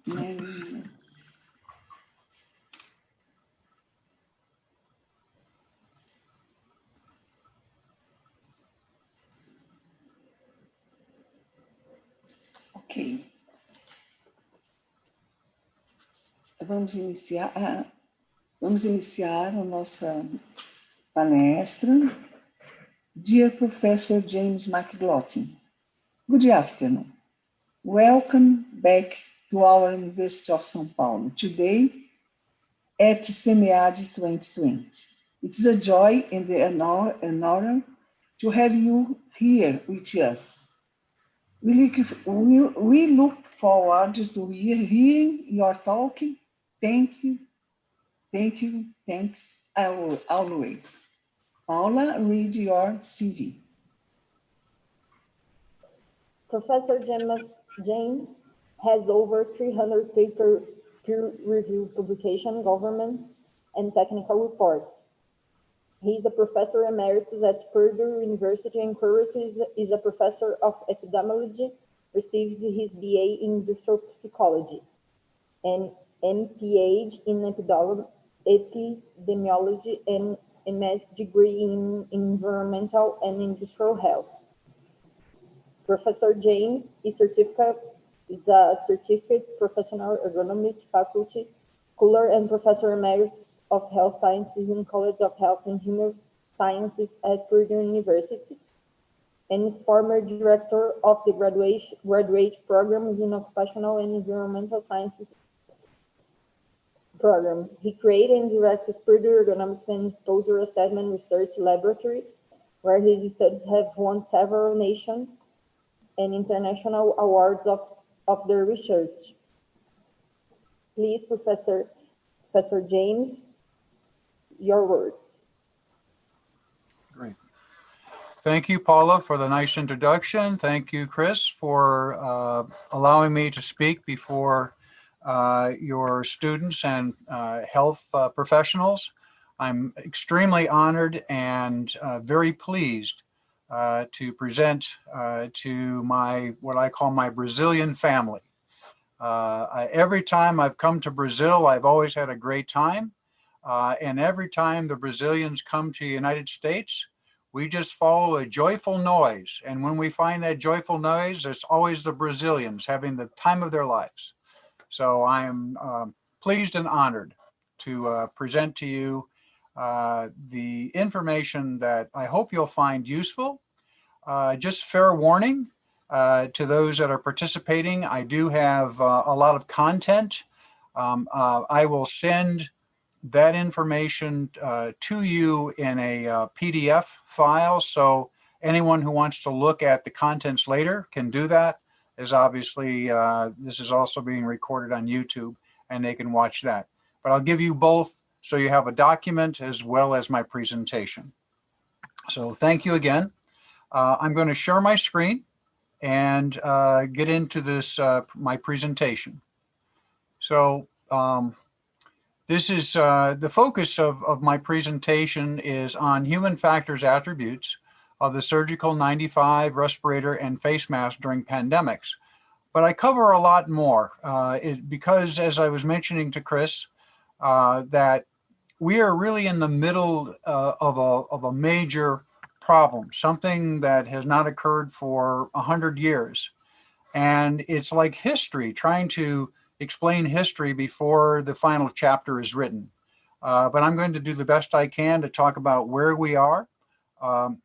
9 minutes. Ok. Vamos iniciar a nossa palestra. Dear Professor James Glothin, good afternoon. Welcome back to our University of São Paulo. Today at SemeAD 2020. It's a joy and an honor to have you here with us. We look forward to hearing your talk. Thanks always. Paula, read your CV. Professor James has over 300 peer-reviewed publication, government, and technical reports. He is a professor emeritus at Purdue University and currently is a professor of epidemiology, received his BA in industrial psychology and MPH in epidemiology and MS degree in environmental and industrial health. Professor James is a certificate professional agronomist, faculty, scholar, and professor emeritus of health sciences in College of Health and Human Sciences at Purdue University, and is former director of the graduate programs in occupational and environmental sciences program. He created and directed Purdue Ergonomics and Exposure Assessment Research Laboratory, where his studies have won several national and international awards of their research. Please, Professor James, your words. Great. Thank you, Paula, for the nice introduction. Thank you, Chris, for allowing me to speak before your students and health professionals. I'm extremely honored and very pleased to present to what I call my Brazilian family. Every time I've come to Brazil, I've always had a great time. And every time the Brazilians come to the United States, we just follow a joyful noise. And when we find that joyful noise, it's always the Brazilians having the time of their lives. So I am pleased and honored to present to you the information that I hope you'll find useful. Just fair warning to those that are participating, I do have a lot of content. I will send that information to you in a PDF file. So anyone who wants to look at the contents later can do that, as obviously this is also being recorded on YouTube and they can watch that. But I'll give you both so you have a document as well as my presentation. So thank you again. I'm going to share my screen and get into this, my presentation. So this is the focus of my presentation is on human factors attributes of the surgical 95 respirator and face mask during pandemics. But I cover a lot more because, as I was mentioning to Chris, that we are really in the middle of a major problem, something that has not occurred for 100 years. And it's like history, trying to explain history before the final chapter is written. But I'm going to do the best I can to talk about where we are.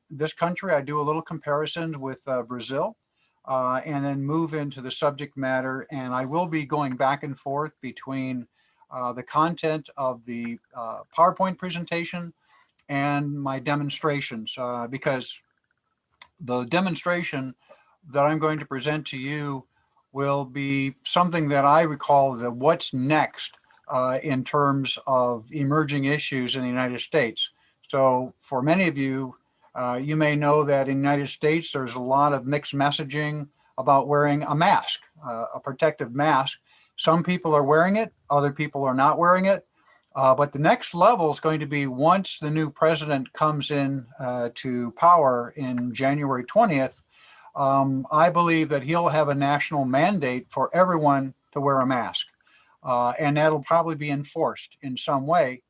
This country, I do a little comparisons with Brazil, and then move into the subject matter. And I will be going back and forth between the content of the PowerPoint presentation and my demonstrations, because the demonstration that I'm going to present to you will be something that I would call the what's next in terms of emerging issues in the United States. So for many of you, you may know that in the United States, there's a lot of mixed messaging about wearing a mask, a protective mask. Some people are wearing it, other people are not wearing it. But the next level is going to be once the new president comes in to power in January 20th, I believe that he'll have a national mandate for everyone to wear a mask. And that'll probably be enforced in some way.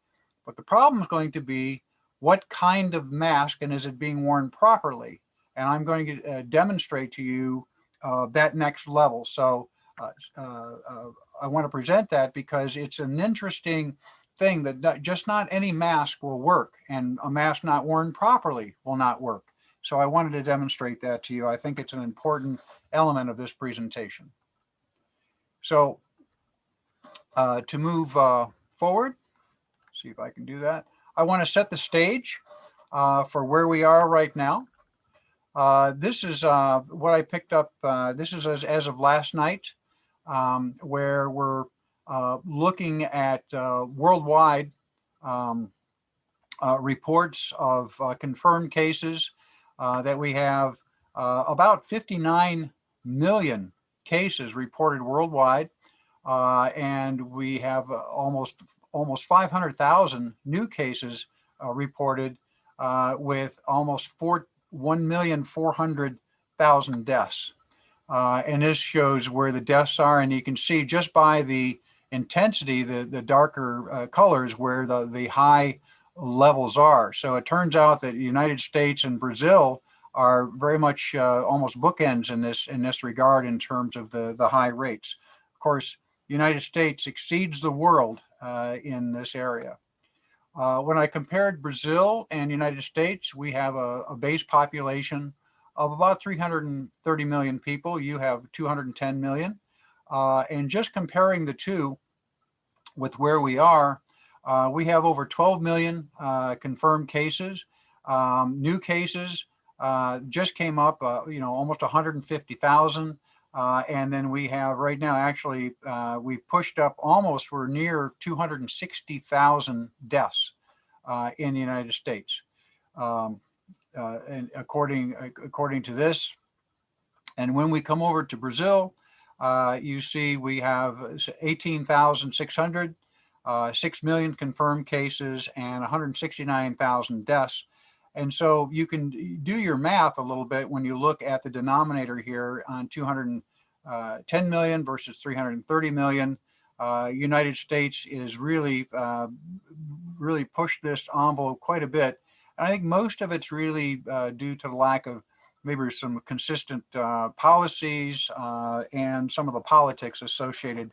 But the problem is going to be what kind of mask and is it being worn properly? And I'm going to demonstrate to you that next level. So I want to present that because it's an interesting thing that just not any mask will work, and a mask not worn properly will not work. So I wanted to demonstrate that to you. I think it's an important element of this presentation. So to move forward, see if I can do that. I want to set the stage for where we are right now. This is what I picked up. This is as of last night, where we're looking at worldwide reports of confirmed cases that we have about 59 million cases reported worldwide. And we have almost 500,000 new cases reported with almost 1,400,000 deaths. And this shows where the deaths are, and you can see just by the intensity, the darker colors, where the high levels are. So it turns out that the United States and Brazil are very much almost bookends in this regard in terms of the high rates. Of course, the United States exceeds the world in this area. When I compared Brazil and United States, we have a base population of about 330 million people. You have 210 million. And just comparing the two with where we are, we have over 12 million confirmed cases. New cases just came up, almost 150,000. And then we have right now, actually, we've pushed up almost, we're near 260,000 deaths in the United States. And according to this. And when we come over to Brazil, you see we have 18,600, 6 million confirmed cases, and 169,000 deaths. And so you can do your math a little bit when you look at the denominator here on 210 million versus 330 million. United States is really pushed this envelope quite a bit. And I think most of it's really due to the lack of maybe some consistent policies and some of the politics associated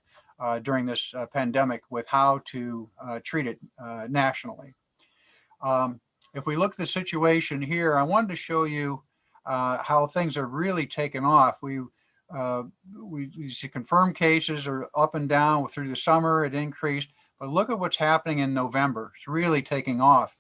during this pandemic with how to treat it nationally. If we look at the situation here, I wanted to show you how things are really taken off. We see confirmed cases are up and down through the summer. It increased, but look at what's happening in November. It's really taking off.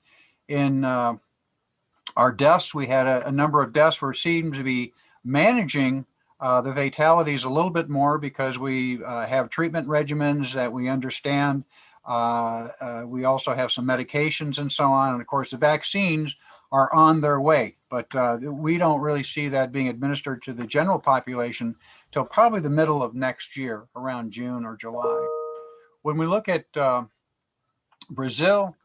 In our deaths, we had a number of deaths where it seemed to be managing the fatalities a little bit more because we have treatment regimens that we understand. We also have some medications and so on. And of course, the vaccines are on their way, but we don't really see that being administered to the general population till probably the middle of next year, around June or July. When we look at Brazil,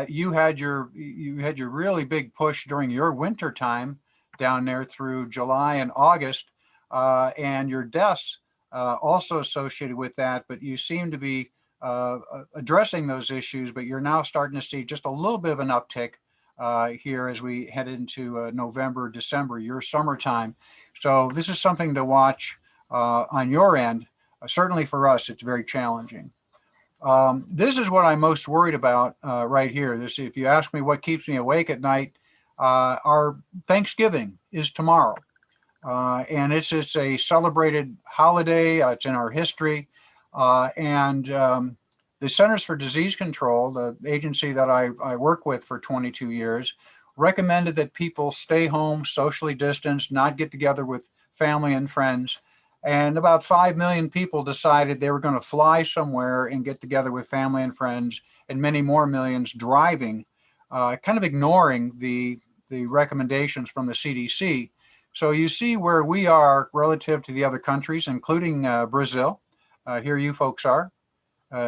you had your really big push during your winter time down there through July and August, and your deaths also associated with that, but you seem to be addressing those issues, but you're now starting to see just a little bit of an uptick here as we head into November, December, your summertime. So this is something to watch on your end. Certainly for us, it's very challenging. This is what I'm most worried about right here. This, if you ask me what keeps me awake at night, our Thanksgiving is tomorrow. And it's a celebrated holiday. It's in our history. And the Centers for Disease Control, the agency that I work with for 22 years, recommended that people stay home, socially distanced, not get together with family and friends. And about 5 million people decided they were going to fly somewhere and get together with family and friends, and many more millions driving, kind of ignoring the recommendations from the CDC. So you see where we are relative to the other countries, including Brazil. Here you folks are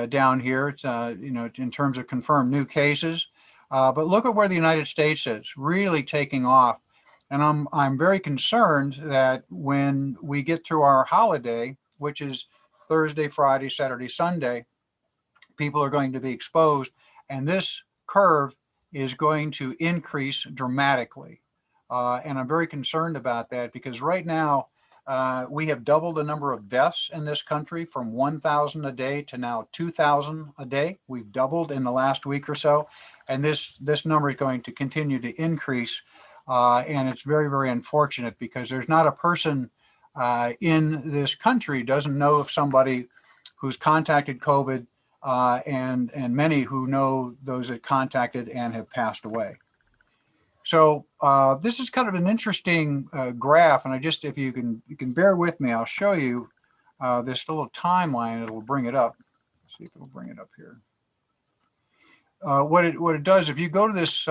down here, in terms of confirmed new cases. But look at where the United States is, really taking off. And I'm very concerned that when we get through our holiday, which is Thursday, Friday, Saturday, Sunday, people are going to be exposed, and this curve is going to increase dramatically. And I'm very concerned about that because right now we have doubled the number of deaths in this country from 1,000 a day to now 2,000 a day. We've doubled in the last week or so, and this number is going to continue to increase. And it's very, very unfortunate because there's not a person in this country doesn't know of somebody who's contacted COVID, and many who know those that contacted and have passed away. So this is kind of an interesting graph, and I just, if you can bear with me, I'll show you this little timeline. It'll bring it up. Let's see if it'll bring it up here. What it does, if you go to this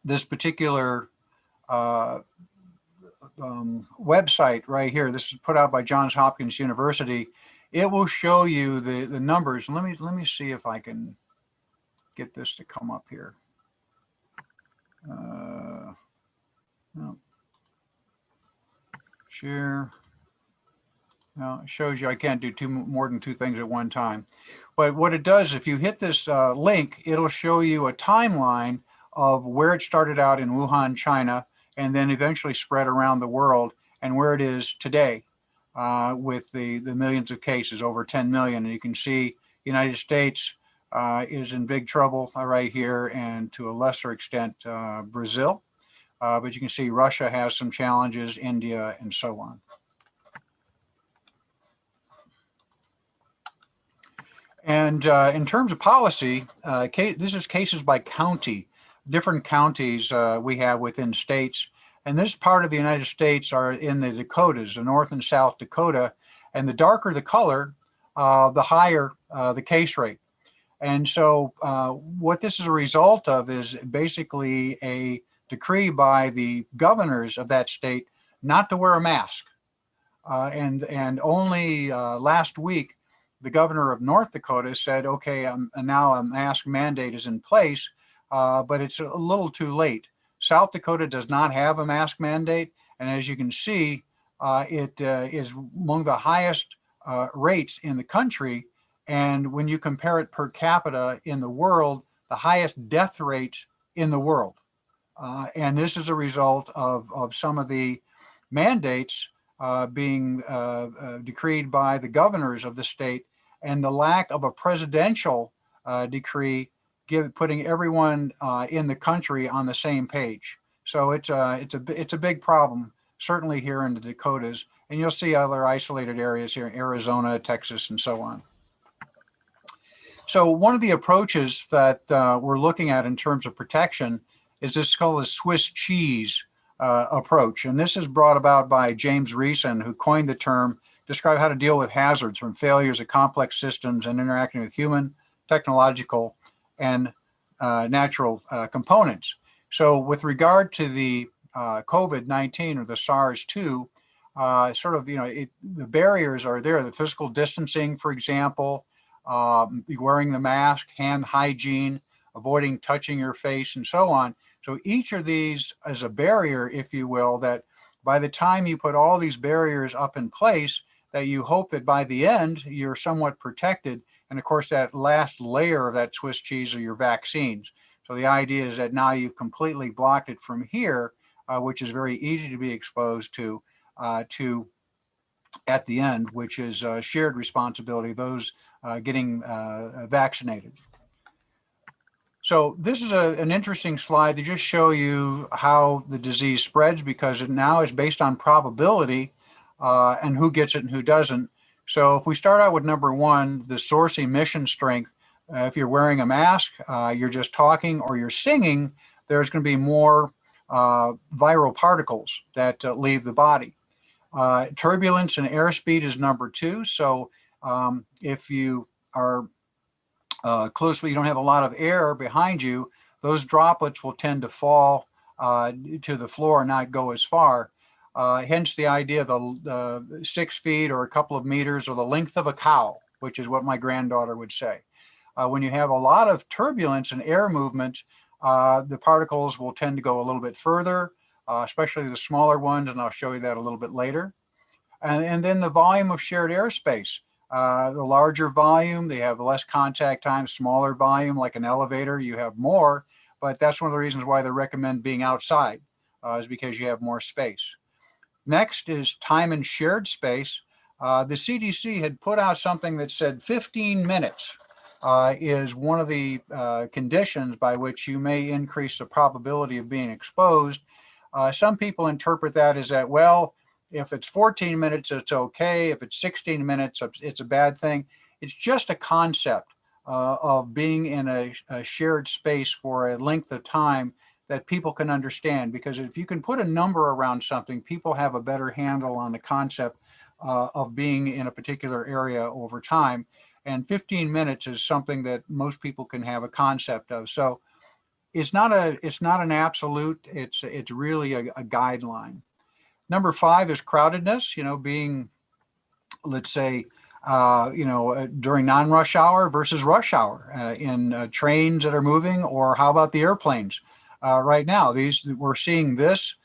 this particular website right here, this is put out by Johns Hopkins University. It will show you the numbers. Let me see if I can get this to come up here. No. Share. Now it shows you I can't do more than two things at one time. But what it does, if you hit this link, it'll show you a timeline of where it started out in Wuhan, China, and then eventually spread around the world, and where it is today with the millions of cases, over 10 million. And you can see the United States is in big trouble right here, and to a lesser extent, Brazil. But you can see Russia has some challenges, India, and so on. And in terms of policy, this is cases by county, different counties we have within states. And this part of the United States are in the Dakotas, the North and South Dakota. And the darker the color, the higher the case rate. And so what this is a result of is basically a decree by the governors of that state not to wear a mask. And only last week, the governor of North Dakota said, okay, now a mask mandate is in place, but it's a little too late. South Dakota does not have a mask mandate. And as you can see, it is among the highest rates in the country. And when you compare it per capita in the world, the highest death rate in the world. And this is a result of some of the mandates being decreed by the governors of the state, and the lack of a presidential decree putting everyone in the country on the same page. So it's a big problem, certainly here in the Dakotas, and you'll see other isolated areas here in Arizona, Texas, and so on. So one of the approaches that we're looking at in terms of protection is this called the Swiss cheese approach. And this is brought about by James Reason, who coined the term, describe how to deal with hazards from failures of complex systems and interacting with human, technological, and natural components. So with regard to the COVID-19 or the SARS-2, sort of, the barriers are there, the physical distancing, for example, wearing the mask, hand hygiene, avoiding touching your face, and so on. So each of these is a barrier, if you will, that by the time you put all these barriers up in place, that you hope that by the end, you're somewhat protected. And of course, that last layer of that Swiss cheese are your vaccines. So the idea is that now you've completely blocked it from here, which is very easy to be exposed to at the end, which is shared responsibility of those getting vaccinated. So this is an interesting slide to just show you how the disease spreads, because it now is based on probability and who gets it and who doesn't. So if we start out with number one, the source emission strength, if you're wearing a mask, you're just talking, or you're singing, there's going to be more viral particles that leave the body. Turbulence and airspeed is number two. So if you are close, but you don't have a lot of air behind you, those droplets will tend to fall to the floor and not go as far. Hence the idea of the 6 feet or a couple of meters or the length of a cow, which is what my granddaughter would say. When you have a lot of turbulence and air movement, the particles will tend to go a little bit further, especially the smaller ones, and I'll show you that a little bit later. And then the volume of shared airspace. The larger volume, they have less contact time. Smaller volume, like an elevator, you have more. But that's one of the reasons why they recommend being outside, is because you have more space. Next is time in shared space. The CDC had put out something that said 15 minutes is one of the conditions by which you may increase the probability of being exposed. Some people interpret that as that, well, if it's 14 minutes, it's okay. If it's 16 minutes, it's a bad thing. It's just a concept of being in a shared space for a length of time that people can understand. Because if you can put a number around something, people have a better handle on the concept of being in a particular area over time. And 15 minutes is something that most people can have a concept of. So it's not an absolute. It's really a guideline. Number 5 is crowdedness. Being, let's say, during non-rush hour versus rush hour in trains that are moving, or how about the airplanes? Right now, we're seeing this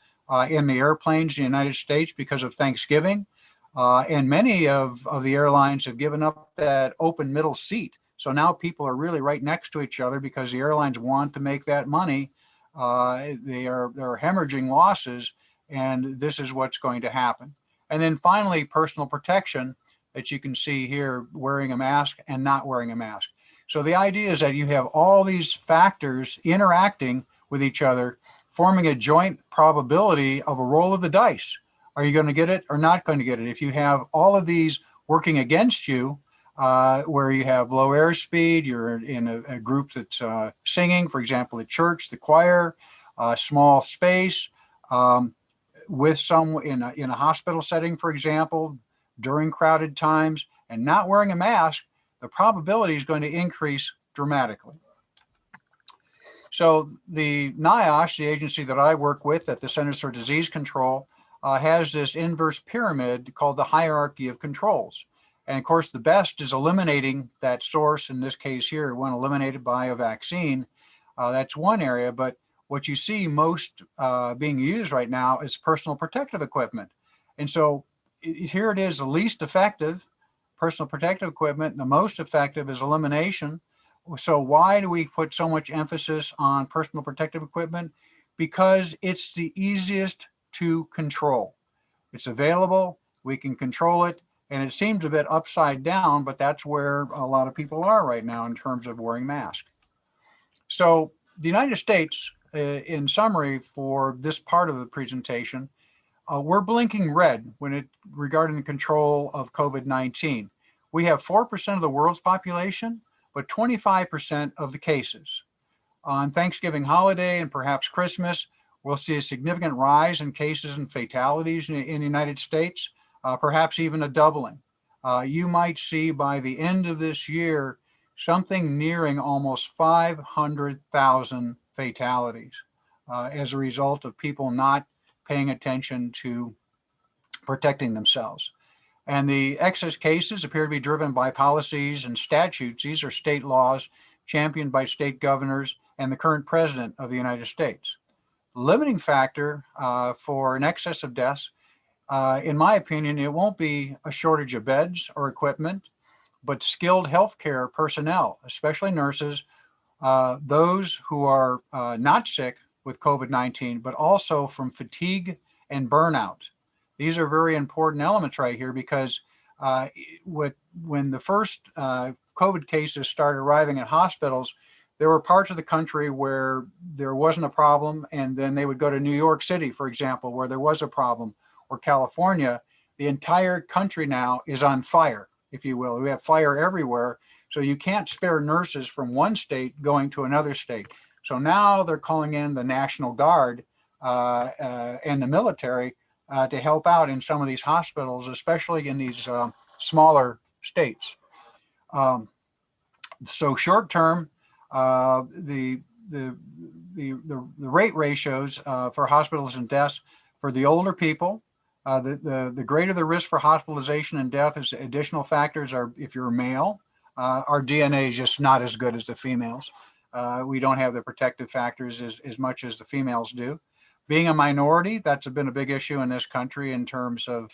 in the airplanes in the United States because of Thanksgiving. And many of the airlines have given up that open middle seat. So now people are really right next to each other because the airlines want to make that money. They're hemorrhaging losses, and this is what's going to happen. And then finally, personal protection, that you can see here, wearing a mask and not wearing a mask. So the idea is that you have all these factors interacting with each other, forming a joint probability of a roll of the dice. Are you going to get it or not going to get it? If you have all of these working against you, where you have low airspeed, you're in a group that's singing, for example, at church, the choir, small space, with some in a hospital setting, for example, during crowded times, and not wearing a mask, the probability is going to increase dramatically. So the NIOSH, the agency that I work with at the Centers for Disease Control, has this inverse pyramid called the hierarchy of controls. And of course, the best is eliminating that source. In this case here, one eliminated by a vaccine. That's one area, but what you see most being used right now is personal protective equipment. And so here it is, the least effective personal protective equipment. The most effective is elimination. So why do we put so much emphasis on personal protective equipment? Because it's the easiest to control. It's available, we can control it, and it seems a bit upside down, but that's where a lot of people are right now in terms of wearing masks. So the United States, in summary for this part of the presentation, we're blinking red regarding the control of COVID-19. We have 4% of the world's population, but 25% of the cases. On Thanksgiving holiday and perhaps Christmas, we'll see a significant rise in cases and fatalities in the United States, perhaps even a doubling. You might see by the end of this year something nearing almost 500,000 fatalities as a result of people not paying attention to protecting themselves. And the excess cases appear to be driven by policies and statutes. These are state laws championed by state governors and the current president of the United States. Limiting factor for an excess of deaths, in my opinion, it won't be a shortage of beds or equipment, but skilled healthcare personnel, especially nurses, those who are not sick with COVID-19, but also from fatigue and burnout. These are very important elements right here because when the first COVID cases started arriving at hospitals, there were parts of the country where there wasn't a problem, and then they would go to New York City, for example, where there was a problem, or California. The entire country now is on fire, if you will. We have fire everywhere, so you can't spare nurses from one state going to another state. So now they're calling in the National Guard and the military to help out in some of these hospitals, especially in these smaller states. So short term, the rate ratios for hospitals and deaths for the older people, the greater the risk for hospitalization and death is additional factors are if you're a male, our DNA is just not as good as the females. We don't have the protective factors as much as the females do. Being a minority, that's been a big issue in this country in terms of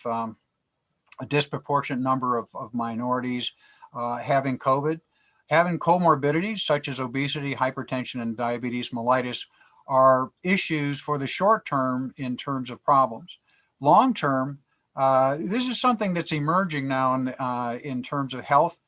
a disproportionate number of minorities having COVID. Having comorbidities such as obesity, hypertension, and diabetes mellitus are issues for the short term in terms of problems. Long term, this is something that's emerging now in terms of health.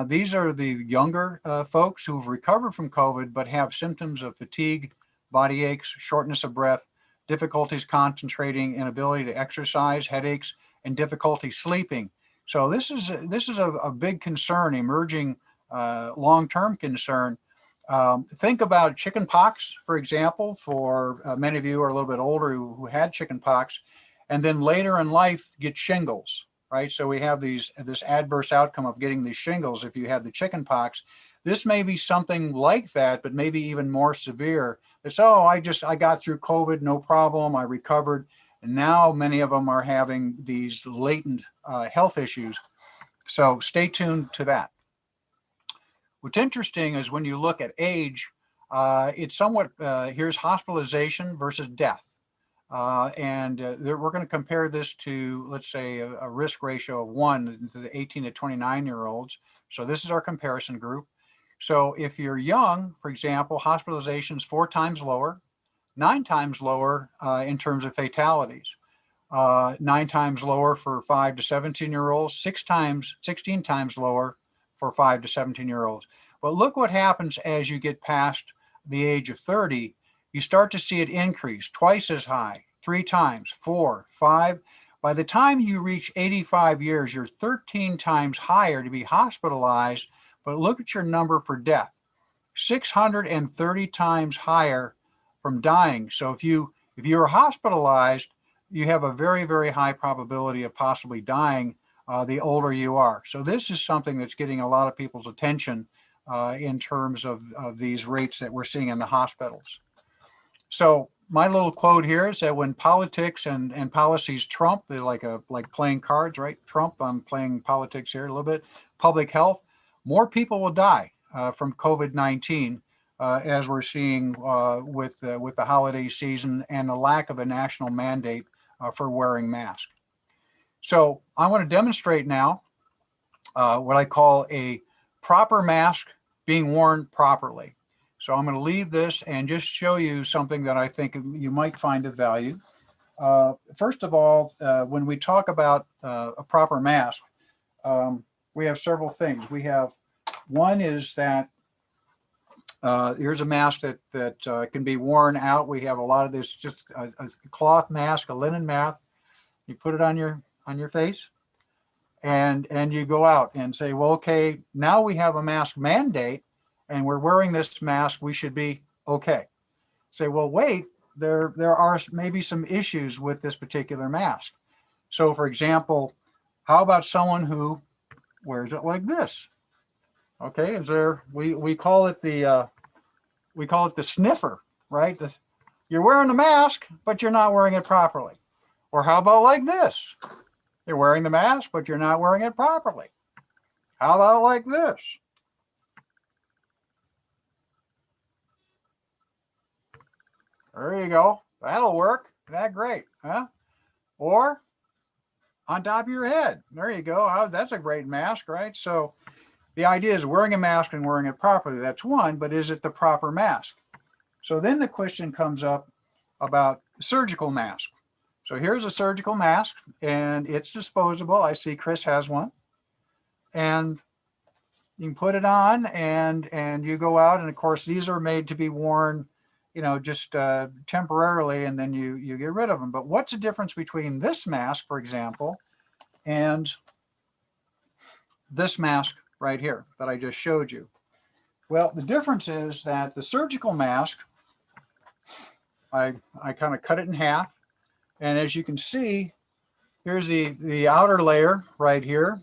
These are the younger folks who've recovered from COVID but have symptoms of fatigue, body aches, shortness of breath, difficulties concentrating, inability to exercise, headaches, and difficulty sleeping. So this is a big concern, emerging long-term concern. Think about chicken pox, for example, for many of you who are a little bit older who had chicken pox, and then later in life get shingles, right? So we have this adverse outcome of getting these shingles if you have the chicken pox. This may be something like that, but maybe even more severe. It's, oh, I got through COVID, no problem, I recovered. And now many of them are having these latent health issues. So stay tuned to that. What's interesting is when you look at age, it's somewhat, here's hospitalization versus death. We're going to compare this to, let's say, a risk ratio of 1 to the 18 to 29-year-olds. So this is our comparison group. So if you're young, for example, hospitalization is 4 times lower, 9 times lower in terms of fatalities, 9 times lower for 5 to 17-year-olds, 16 times lower for 5 to 17-year-olds. But look what happens as you get past the age of 30. You start to see it increase twice as high, 3 times, 4, 5. By the time you reach 85 years, you're 13 times higher to be hospitalized. But look at your number for death, 630 times higher from dying. So if you're hospitalized, you have a very, very high probability of possibly dying the older you are. So this is something that's getting a lot of people's attention in terms of these rates that we're seeing in the hospitals. So my little quote here is that when politics and policies trump, they're like playing cards, right? Trump, I'm playing politics here a little bit. Public health, more people will die from COVID-19 as we're seeing with the holiday season and the lack of a national mandate for wearing masks. So I want to demonstrate now what I call a proper mask being worn properly. So I'm going to leave this and just show you something that I think you might find of value. First of all, when we talk about a proper mask, we have several things. We have one is that here's a mask that can be worn out. We have a lot of this, just a cloth mask, a linen mask. You put it on your face, and you go out and say, well, okay, now we have a mask mandate, and we're wearing this mask. We should be okay. Say, well, wait, there are maybe some issues with this particular mask. So, for example, how about someone who wears it like this? Okay, is there? We call it the sniffer, right? You're wearing a mask, but you're not wearing it properly. Or how about like this? You're wearing the mask, but you're not wearing it properly. How about like this? There you go. That'll work. Isn't that great, huh? Or on top of your head. There you go. That's a great mask, right? So the idea is wearing a mask and wearing it properly. That's one, but is it the proper mask? So then the question comes up about surgical mask. So here's a surgical mask, and it's disposable. I see Chris has one. And you can put it on, and you go out, and of course, these are made to be worn, just temporarily, and then you get rid of them. But what's the difference between this mask, for example, and this mask right here that I just showed you? Well, the difference is that the surgical mask, I kind of cut it in half. And as you can see, here's the outer layer right here,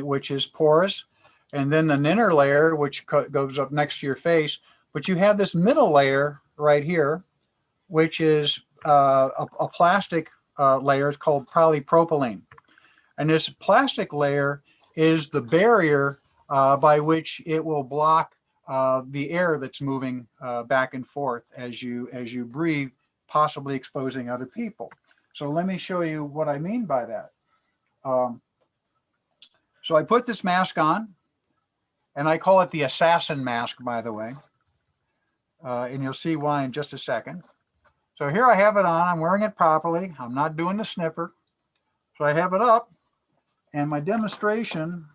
which is porous, and then an inner layer, which goes up next to your face. But you have this middle layer right here, which is a plastic layer. It's called polypropylene. And this plastic layer is the barrier by which it will block the air that's moving back and forth as you breathe, possibly exposing other people. So let me show you what I mean by that. So I put this mask on, and I call it the assassin mask, by the way. And you'll see why in just a second. So here I have it on. I'm wearing it properly. I'm not doing the sniffer. So I have it up, and my demonstration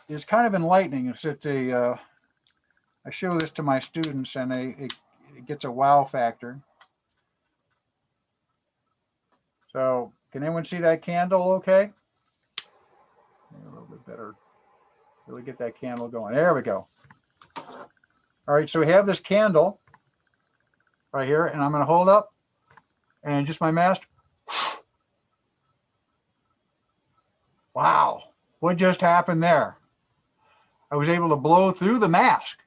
is kind of enlightening. It's I show this to my students, and it gets a wow factor. So can anyone see that candle okay? A little bit better. Really get that candle going. There we go. All right, so we have this candle right here, and I'm going to hold up and just my mask. Wow, what just happened there? I was able to blow through the mask.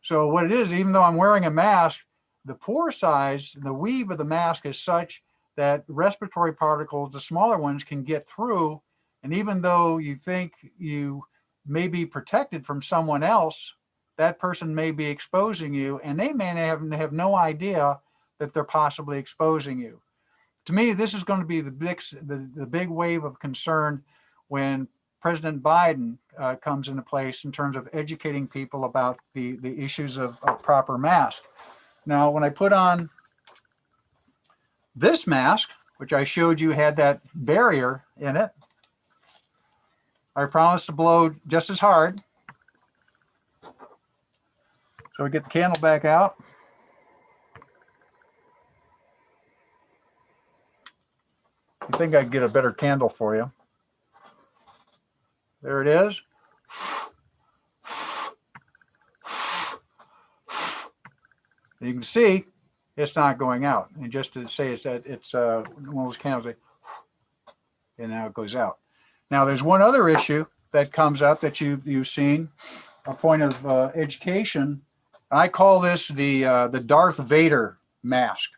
So what it is, even though I'm wearing a mask, the pore size, the weave of the mask is such that respiratory particles, the smaller ones, can get through. And even though you think you may be protected from someone else, that person may be exposing you, and they may have no idea that they're possibly exposing you. To me, this is going to be the big wave of concern when President Biden comes into place in terms of educating people about the issues of proper mask. Now, when I put on this mask, which I showed you had that barrier in it, I promise to blow just as hard. So we get the candle back out. I think I'd get a better candle for you. There it is. You can see it's not going out. And just to say it's one of those candles, and now it goes out. Now there's one other issue that comes up that you've seen, a point of education. I call this the Darth Vader mask.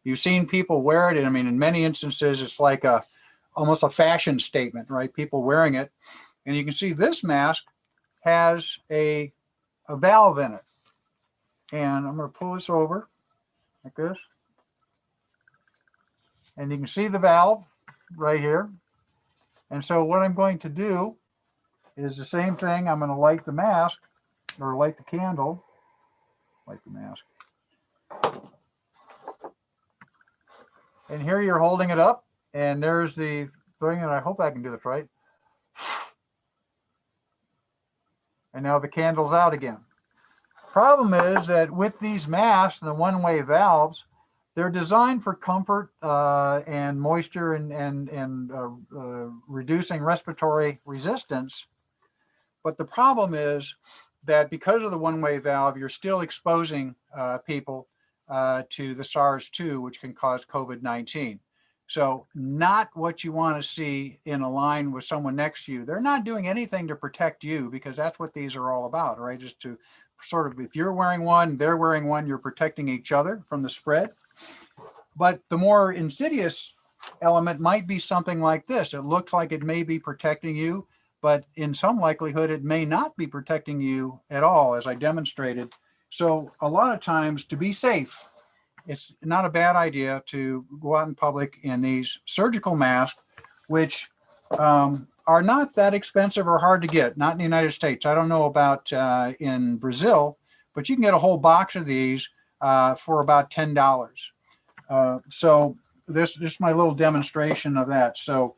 You've seen people wear it, and I mean, in many instances, it's like almost a fashion statement, right? People wearing it, and you can see this mask has a valve in it. And I'm going to pull this over like this, and you can see the valve right here. And so what I'm going to do is the same thing. I'm going to light the mask, or light the candle, light the mask. And here you're holding it up, and there's the thing, and I hope I can do this right. And now the candle's out again. Problem is that with these masks and the one-way valves, they're designed for comfort and moisture and reducing respiratory resistance. But the problem is that because of the one-way valve, you're still exposing people to the SARS-2, which can cause COVID-19. So not what you want to see in a line with someone next to you. They're not doing anything to protect you, because that's what these are all about, right? Just to sort of, if you're wearing one, they're wearing one, you're protecting each other from the spread. But the more insidious element might be something like this. It looks like it may be protecting you, but in some likelihood, it may not be protecting you at all, as I demonstrated. So a lot of times, to be safe, it's not a bad idea to go out in public in these surgical masks, which are not that expensive or hard to get, not in the United States. I don't know about in Brazil, but you can get a whole box of these for about $10. So this is my little demonstration of that. So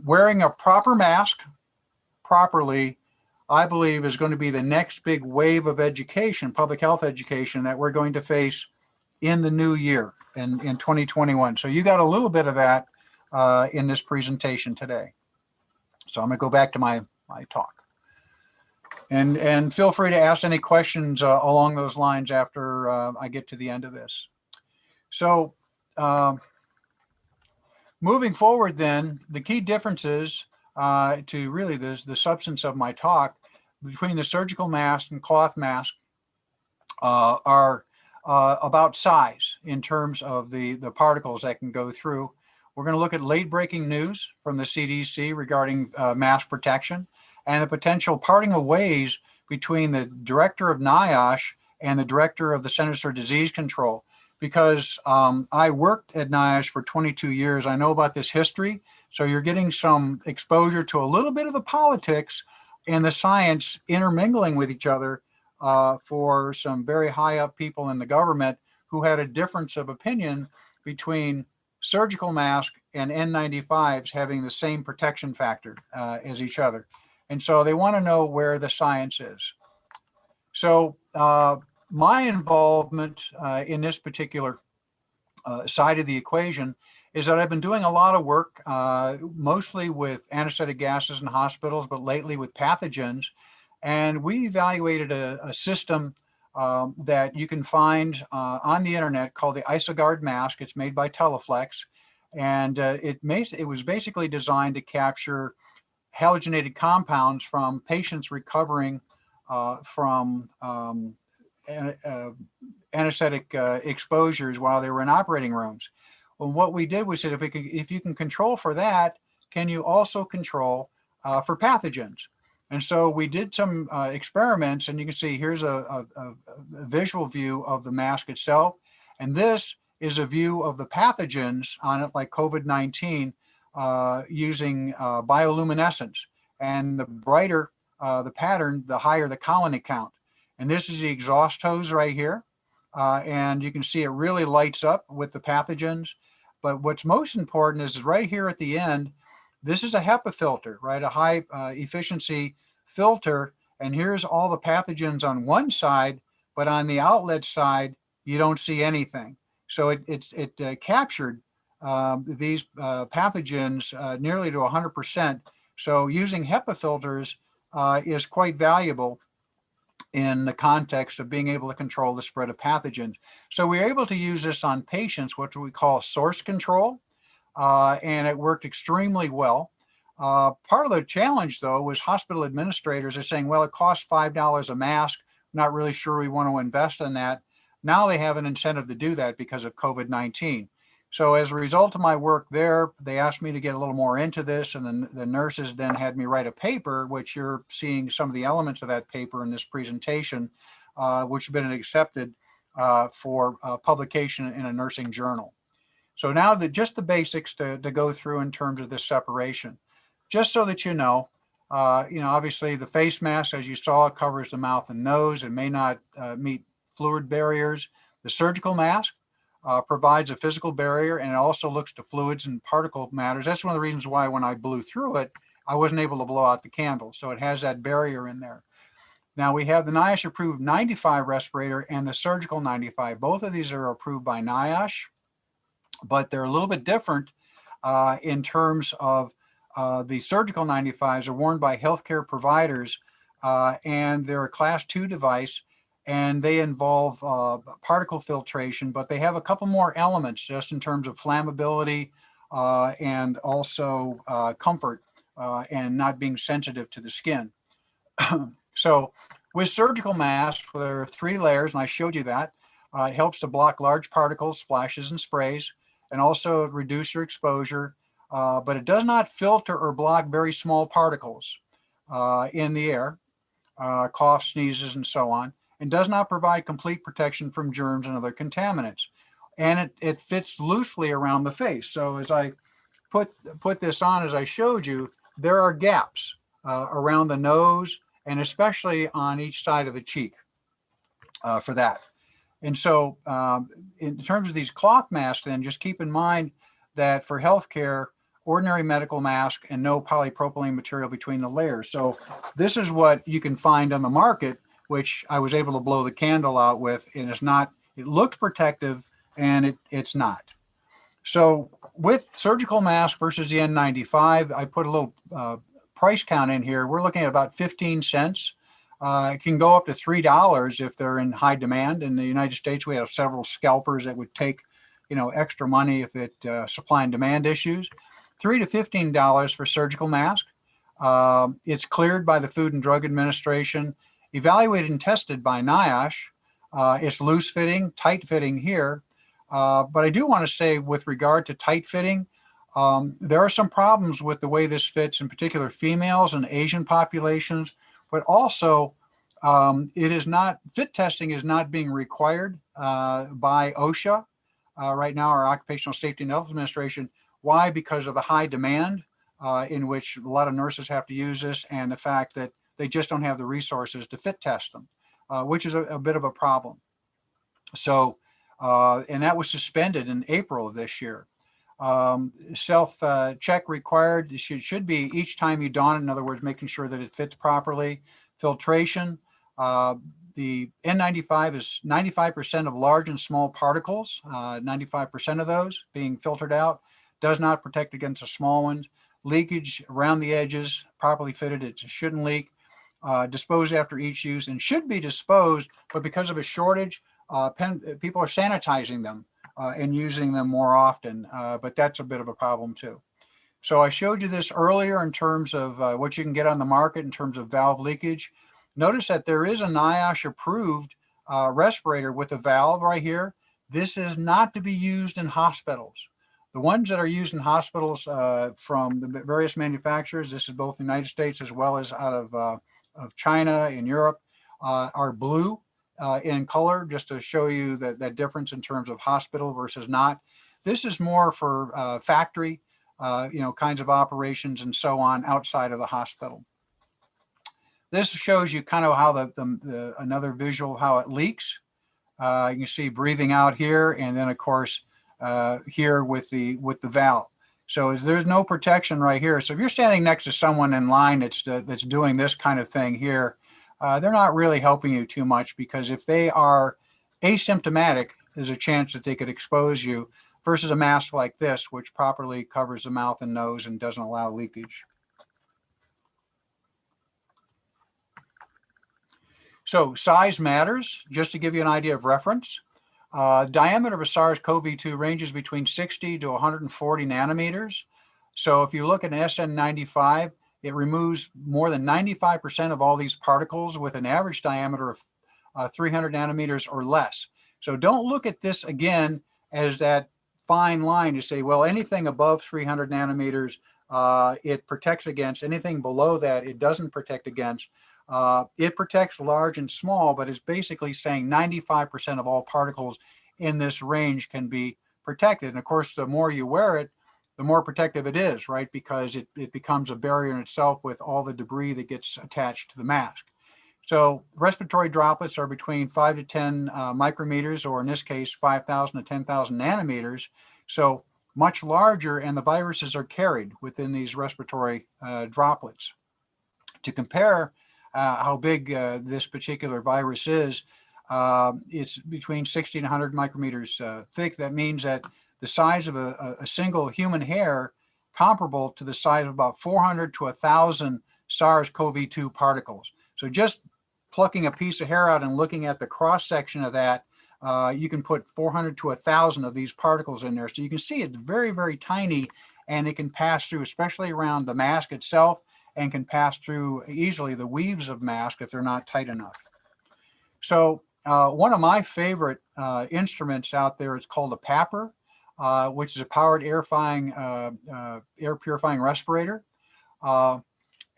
wearing a proper mask properly, I believe, is going to be the next big wave of education, public health education, that we're going to face in the new year, in 2021. So you got a little bit of that in this presentation today. So I'm going to go back to my talk. And feel free to ask any questions along those lines after I get to the end of this. So moving forward then, the key differences to really the substance of my talk between the surgical mask and cloth mask are about size in terms of the particles that can go through. We're going to look at late breaking news from the CDC regarding mask protection and a potential parting of ways between the director of NIOSH and the director of the Centers for Disease Control. Because I worked at NIOSH for 22 years, I know about this history, So you're getting some exposure to a little bit of the politics and the science intermingling with each other for some very high up people in the government who had a difference of opinion between surgical mask and N95s having the same protection factor as each other. And so they want to know where the science is. So my involvement in this particular side of the equation is that I've been doing a lot of work, mostly with anesthetic gases in hospitals, but lately with pathogens. And we evaluated a system that you can find on the internet called the IsoGuard mask. It's made by Teleflex. And it was basically designed to capture halogenated compounds from patients recovering from anesthetic exposures while they were in operating rooms. Well, what we did was said, if you can control for that, can you also control for pathogens? And so we did some experiments, and you can see here's a visual view of the mask itself. And this is a view of the pathogens on it, like COVID-19, using bioluminescence. And the brighter the pattern, the higher the colony count. And this is the exhaust hose right here. And you can see it really lights up with the pathogens. But what's most important is right here at the end, this is a HEPA filter, right? A high efficiency filter. And here's all the pathogens on one side, but on the outlet side, you don't see anything. So it captured these pathogens nearly to 100%. So using HEPA filters is quite valuable in the context of being able to control the spread of pathogens. So we were able to use this on patients, what we call source control, and it worked extremely well. Part of the challenge, though, was hospital administrators are saying, well, it costs $5 a mask. Not really sure we want to invest in that. Now they have an incentive to do that because of COVID-19. So as a result of my work there, they asked me to get a little more into this, and then the nurses then had me write a paper, which you're seeing some of the elements of that paper in this presentation, which have been accepted for publication in a nursing journal. So now just the basics to go through in terms of this separation. Just so that you know, obviously the face mask, as you saw, covers the mouth and nose. It may not meet fluid barriers. The surgical mask provides a physical barrier, and it also looks to fluids and particle matters. That's one of the reasons why when I blew through it, I wasn't able to blow out the candle. So it has that barrier in there. Now we have the NIOSH approved 95 respirator and the surgical 95. Both of these are approved by NIOSH, but they're a little bit different in terms of the surgical 95s are worn by healthcare providers, and they're a class 2 device, and they involve particle filtration, but they have a couple more elements just in terms of flammability and also comfort and not being sensitive to the skin. So with surgical masks, there are 3 layers, and I showed you that. It helps to block large particles, splashes, and sprays, and also reduce your exposure, but it does not filter or block very small particles in the air, cough, sneezes, and so on, and does not provide complete protection from germs and other contaminants. And it fits loosely around the face. So as I put this on, as I showed you, there are gaps around the nose and especially on each side of the cheek for that. And so in terms of these cloth masks, then just keep in mind that for healthcare, ordinary medical mask and no polypropylene material between the layers. So this is what you can find on the market, which I was able to blow the candle out with, and it's not, it looks protective and it's not. So with surgical mask versus the N95, I put a little price count in here. We're looking at about 15 cents. It can go up to $3 if they're in high demand. In the United States, we have several scalpers that would take, extra money if it supply and demand issues. $3 to $15 for surgical mask. It's cleared by the Food and Drug Administration, evaluated and tested by NIOSH. It's loose fitting, tight fitting here. But I do want to say with regard to tight fitting, there are some problems with the way this fits, in particular females and Asian populations, but also fit testing is not being required by OSHA right now, our Occupational Safety and Health Administration. Why? Because of the high demand in which a lot of nurses have to use this, and the fact that they just don't have the resources to fit test them, which is a bit of a problem. So, and that was suspended in April of this year. Self-check required. It should be each time you don it, in other words, making sure that it fits properly. Filtration. The N95 is 95% of large and small particles, 95% of those being filtered out. Does not protect against the small ones. Leakage around the edges, properly fitted, it shouldn't leak. Disposed after each use, and should be disposed, but because of a shortage, people are sanitizing them and using them more often, but that's a bit of a problem too. So I showed you this earlier in terms of what you can get on the market in terms of valve leakage. Notice that there is a NIOSH approved respirator with a valve right here. This is not to be used in hospitals. The ones that are used in hospitals from the various manufacturers, this is both the United States as well as out of China and Europe, are blue in color, just to show you that difference in terms of hospital versus not. This is more for factory, kinds of operations and so on outside of the hospital. This shows you kind of how another visual, how it leaks. You can see breathing out here, and then of course here with the valve. So there's no protection right here. So if you're standing next to someone in line that's doing this kind of thing here, they're not really helping you too much, because if they are asymptomatic, there's a chance that they could expose you, versus a mask like this, which properly covers the mouth and nose and doesn't allow leakage. So size matters. Just to give you an idea of reference, diameter of a SARS-CoV-2 ranges between 60 to 140 nanometers. So if you look at an SN95, it removes more than 95% of all these particles with an average diameter of 300 nanometers or less. So don't look at this again as that fine line to say, well, anything above 300 nanometers, it protects against. Anything below that, it doesn't protect against. It protects large and small, but it's basically saying 95% of all particles in this range can be protected. And of course, the more you wear it, the more protective it is, right? Because it becomes a barrier in itself with all the debris that gets attached to the mask. So respiratory droplets are between 5 to 10 micrometers, or in this case, 5,000 to 10,000 nanometers. So much larger, and the viruses are carried within these respiratory droplets. To compare how big this particular virus is, it's between 60 and 100 micrometers thick. That means that the size of a single human hair comparable to the size of about 400 to 1,000 SARS-CoV-2 particles. So just plucking a piece of hair out and looking at the cross section of that, you can put 400 to 1,000 of these particles in there. So you can see it's very, very tiny, and it can pass through, especially around the mask itself, and can pass through easily the weaves of mask if they're not tight enough. So one of my favorite instruments out there is called a PAPR, which is a powered air purifying respirator.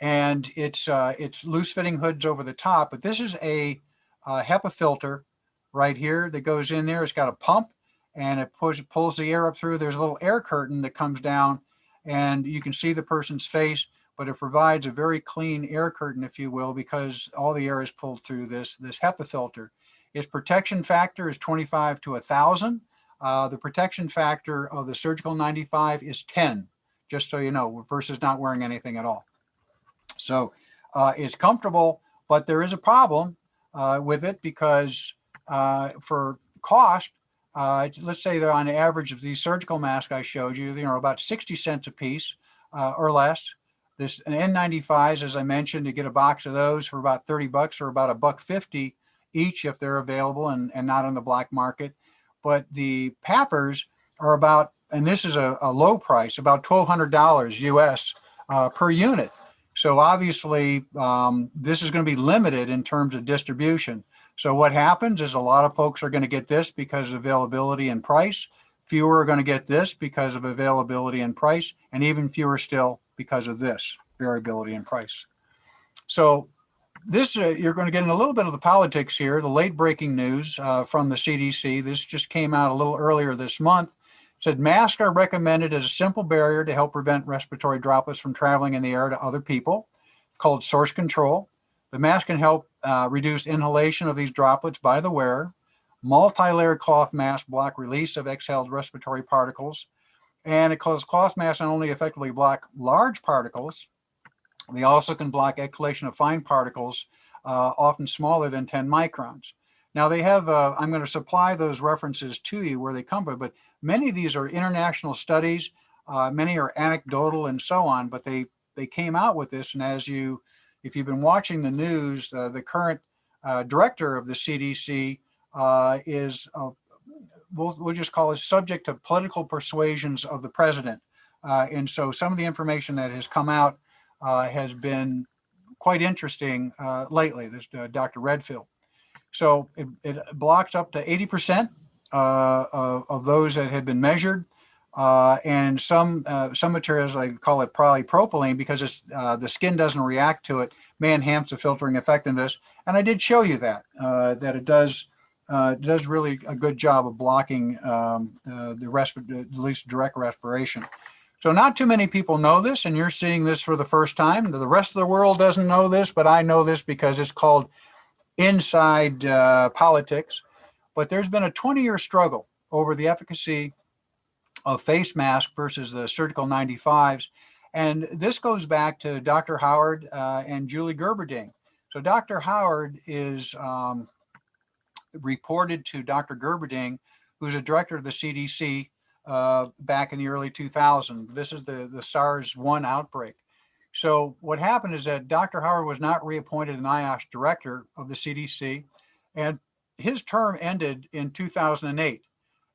And it's loose fitting hoods over the top, but this is a HEPA filter right here that goes in there. It's got a pump, and it pulls the air up through. There's a little air curtain that comes down, and you can see the person's face, but it provides a very clean air curtain, if you will, because all the air is pulled through this HEPA filter. Its protection factor is 25 to 1,000. The protection factor of the surgical 95 is 10, just so you know, versus not wearing anything at all. So it's comfortable, but there is a problem with it, because for cost, let's say they're on average of these surgical masks I showed you, about 60 cents a piece or less. This N95s, as I mentioned, you get a box of those for about 30 bucks, or about $1.50 each if they're available and not on the black market. But the PAPRs are about, and this is a low price, about $1,200 US per unit. So obviously, this is going to be limited in terms of distribution. So what happens is a lot of folks are going to get this because of availability and price. Fewer are going to get this because of availability and price, and even fewer still because of this variability in price. So this, you're going to get in a little bit of the politics here, the late breaking news from the CDC. This just came out a little earlier this month. said masks are recommended as a simple barrier to help prevent respiratory droplets from traveling in the air to other people, called source control. The mask can help reduce inhalation of these droplets by the wearer. Multi-layer cloth masks block release of exhaled respiratory particles. And cloth masks not only effectively block large particles, they also can block exhalation of fine particles, often smaller than 10 microns. Now they have, I'm going to supply those references to you where they come from, but many of these are international studies, many are anecdotal and so on, but they came out with this. And if you've been watching the news, the current director of the CDC is, we'll just call it subject to political persuasions of the president. And so some of the information that has come out has been quite interesting lately, this Dr. Redfield. So it blocks up to 80% of those that have been measured. And some materials, I call it polypropylene because the skin doesn't react to it, may enhance the filtering effectiveness. And I did show you that it does really a good job of blocking at least direct respiration. So not too many people know this, and you're seeing this for the first time. The rest of the world doesn't know this, but I know this because it's called inside politics. But there's been a 20-year struggle over the efficacy of face mask versus the surgical 95s. And this goes back to Dr. Howard and Julie Gerberding. So Dr. Howard is reported to Dr. Gerberding, who's a director of the CDC back in the early 2000s. This is the SARS-1 outbreak. So what happened is that Dr. Howard was not reappointed an NIOSH director of the CDC, and his term ended in 2008.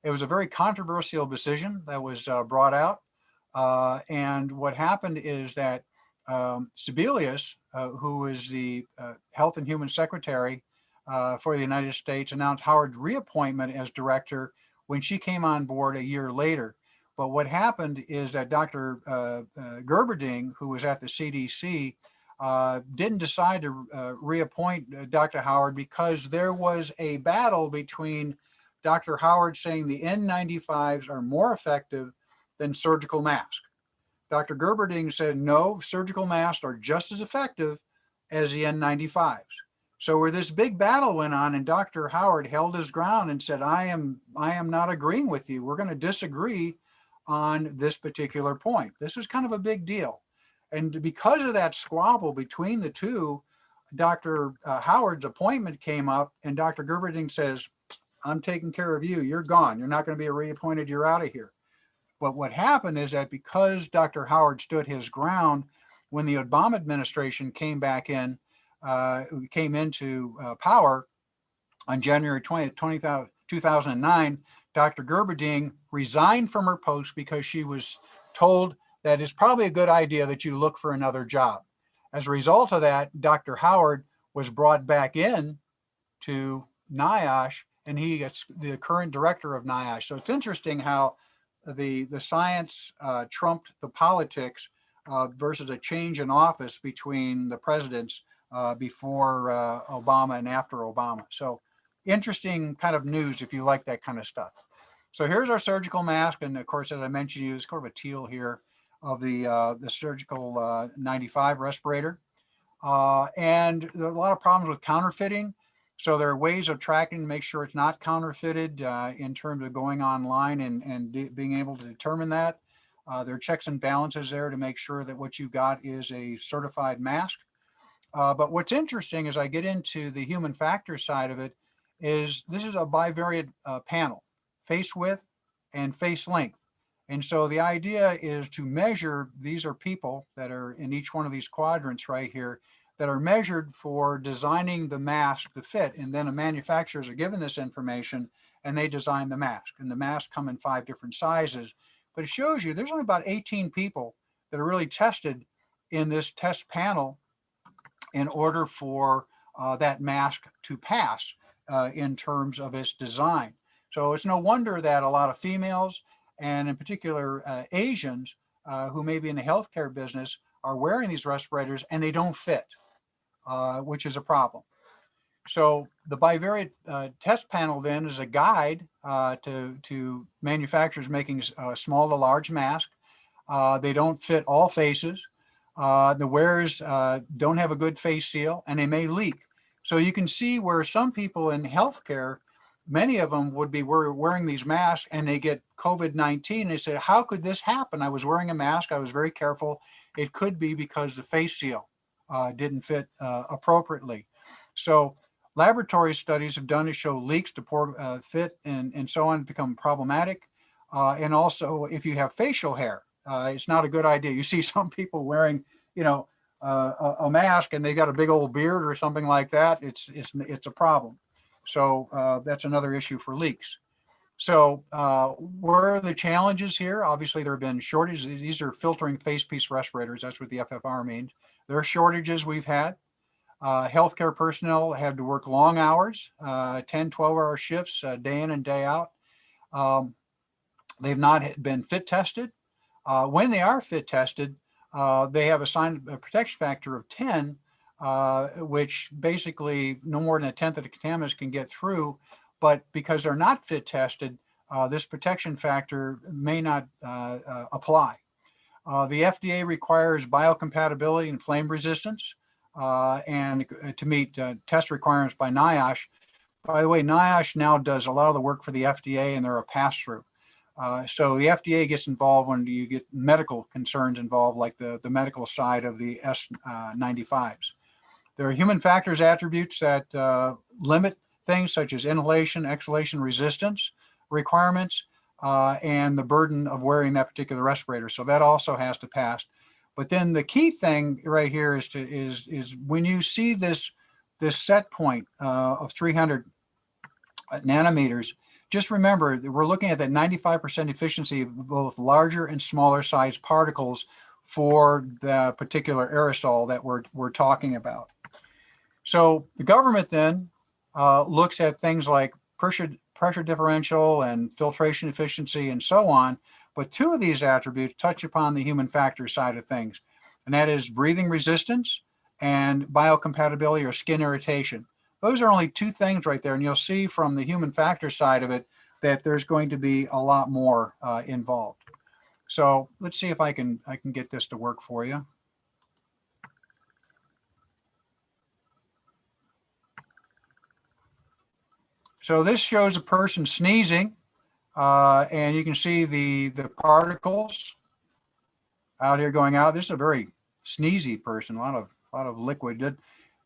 It was a very controversial decision that was brought out. And what happened is that Sebelius, who is the Health and Human Secretary for the United States, announced Howard's reappointment as director when she came on board a year later. But what happened is that Dr. Gerberding, who was at the CDC, didn't decide to reappoint Dr. Howard because there was a battle between Dr. Howard saying the N95s are more effective than surgical masks. Dr. Gerberding said, no, surgical masks are just as effective as the N95s. So where this big battle went on, and Dr. Howard held his ground and said, I am not agreeing with you. We're going to disagree on this particular point. This was kind of a big deal. And because of that squabble between the two, Dr. Howard's appointment came up, and Dr. Gerberding says, I'm taking care of you. You're gone. You're not going to be reappointed. You're out of here. But what happened is that because Dr. Howard stood his ground, when the Obama administration came into power on January 20th, 2009, Dr. Gerberding resigned from her post because she was told that it's probably a good idea that you look for another job. As a result of that, Dr. Howard was brought back in to NIOSH, and he is the current director of NIOSH. So it's interesting how the science trumped the politics versus a change in office between the presidents before Obama and after Obama. So interesting kind of news if you like that kind of stuff. So here's our surgical mask. And of course, as I mentioned, you, it's sort of a teal here of the surgical 95 respirator. And there are a lot of problems with counterfeiting. So there are ways of tracking to make sure it's not counterfeited in terms of going online and being able to determine that. There are checks and balances there to make sure that what you got is a certified mask. But what's interesting as I get into the human factor side of it is this is a bivariate panel, face width and face length. And so the idea is to measure, these are people that are in each one of these quadrants right here that are measured for designing the mask to fit. And then the manufacturers are given this information and they design the mask. And the masks come in 5 different sizes. But it shows you there's only about 18 people that are really tested in this test panel in order for that mask to pass in terms of its design. So it's no wonder that a lot of females, and in particular Asians, who may be in the healthcare business, are wearing these respirators and they don't fit, which is a problem. So the bivariate test panel then is a guide to manufacturers making small to large masks. They don't fit all faces. The wearers don't have a good face seal, and they may leak. So you can see where some people in healthcare, many of them would be wearing these masks and they get COVID-19. They say, how could this happen? I was wearing a mask. I was very careful. It could be because the face seal didn't fit appropriately. So laboratory studies have done to show leaks to poor fit and so on become problematic. And also if you have facial hair, it's not a good idea. You see some people wearing, a mask and they got a big old beard or something like that. It's a problem. So that's another issue for leaks. So where are the challenges here? Obviously, there have been shortages. These are filtering face piece respirators. That's what the FFR means. There are shortages we've had. Healthcare personnel had to work long hours, 10, 12-hour shifts, day in and day out. They've not been fit tested. When they are fit tested, they have assigned a protection factor of 10, which basically no more than a tenth of the contaminants can get through. But because they're not fit tested, this protection factor may not apply. The FDA requires biocompatibility and flame resistance and to meet test requirements by NIOSH. By the way, NIOSH now does a lot of the work for the FDA and they're a pass-through. So the FDA gets involved when you get medical concerns involved, like the medical side of the S95s. There are human factors attributes that limit things such as inhalation, exhalation resistance requirements, and the burden of wearing that particular respirator. So that also has to pass. But then the key thing right here is when you see this set point of 300 nanometers, just remember that we're looking at that 95% efficiency of both larger and smaller size particles for the particular aerosol that we're talking about. So the government then looks at things like pressure differential and filtration efficiency and so on. But two of these attributes touch upon the human factor side of things, and that is breathing resistance and biocompatibility or skin irritation. Those are only two things right there, and you'll see from the human factor side of it that there's going to be a lot more involved. So let's see if I can get this to work for you. So this shows a person sneezing, and you can see the particles out here going out. This is a very sneezy person, a lot of liquid. It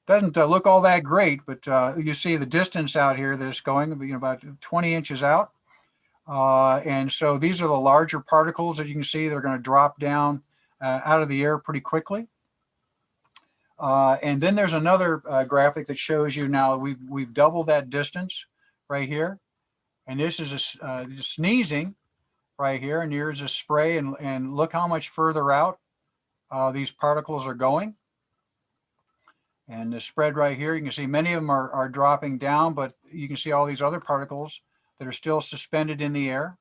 doesn't look all that great, but you see the distance out here that it's going, about 20 inches out. And so these are the larger particles that you can see that are going to drop down out of the air pretty quickly. And then there's another graphic that shows you now we've doubled that distance right here. And this is sneezing right here. And here's a spray. And look how much further out these particles are going. And the spread right here, you can see many of them are dropping down, but you can see all these other particles that are still suspended in the air.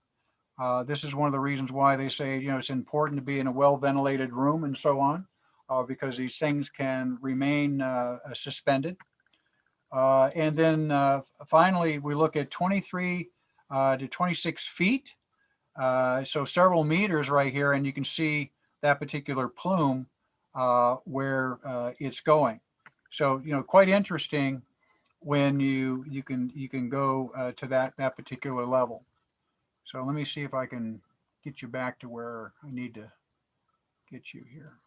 This is one of the reasons why they say, it's important to be in a well-ventilated room and so on, because these things can remain suspended. And then finally, we look at 23 to 26 feet. So several meters right here, and you can see that particular plume where it's going. So, quite interesting when you can go to that particular level. So let me see if I can get you back to where I need to get you here.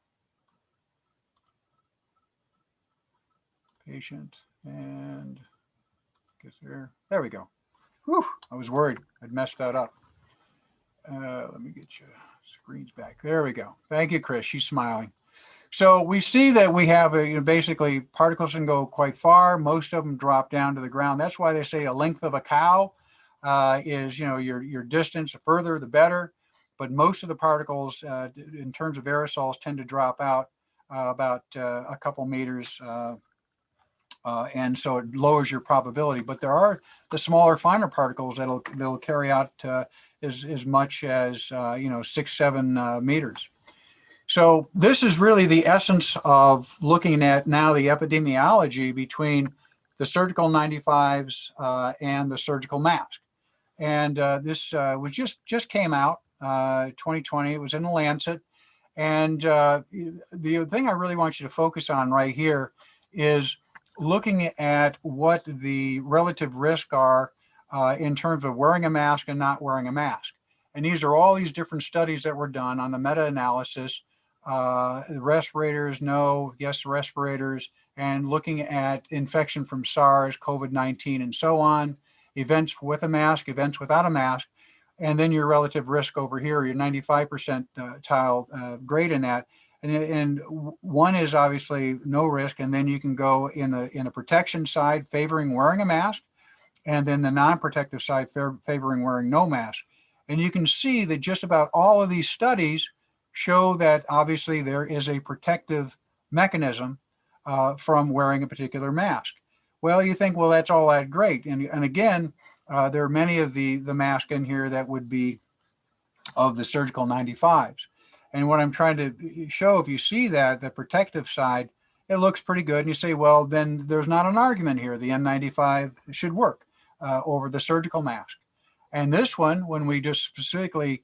Patient and get there. There we go. Whew, I was worried I'd messed that up. Let me get you screens back. There we go. Thank you, Chris. She's smiling. So we see that we have basically particles can go quite far. Most of them drop down to the ground. That's why they say a length of a cow is your distance. The further, the better. But most of the particles, in terms of aerosols, tend to drop out about a couple meters, and so it lowers your probability. But there are the smaller, finer particles that'll carry out as much as 6-7 meters. So this is really the essence of looking at now the epidemiology between the surgical 95s and the surgical mask. And this was just came out 2020. It was in the Lancet. And the thing I really want you to focus on right here is looking at what the relative risks are in terms of wearing a mask and not wearing a mask. And these are all these different studies that were done on the meta-analysis. The respirators, no, yes, respirators, and looking at infection from SARS, COVID-19, and so on, events with a mask, events without a mask, and then your relative risk over here, your 95 percentile grade in that. And one is obviously no risk, and then you can go in a protection side favoring wearing a mask, and then the non-protective side favoring wearing no mask. And you can see that just about all of these studies show that obviously there is a protective mechanism from wearing a particular mask. Well, you think, well, that's all that great. And again, there are many of the masks in here that would be of the surgical 95s. And what I'm trying to show, if you see that, the protective side, it looks pretty good. And you say, well, then there's not an argument here. The N95 should work over the surgical mask. And this one, when we just specifically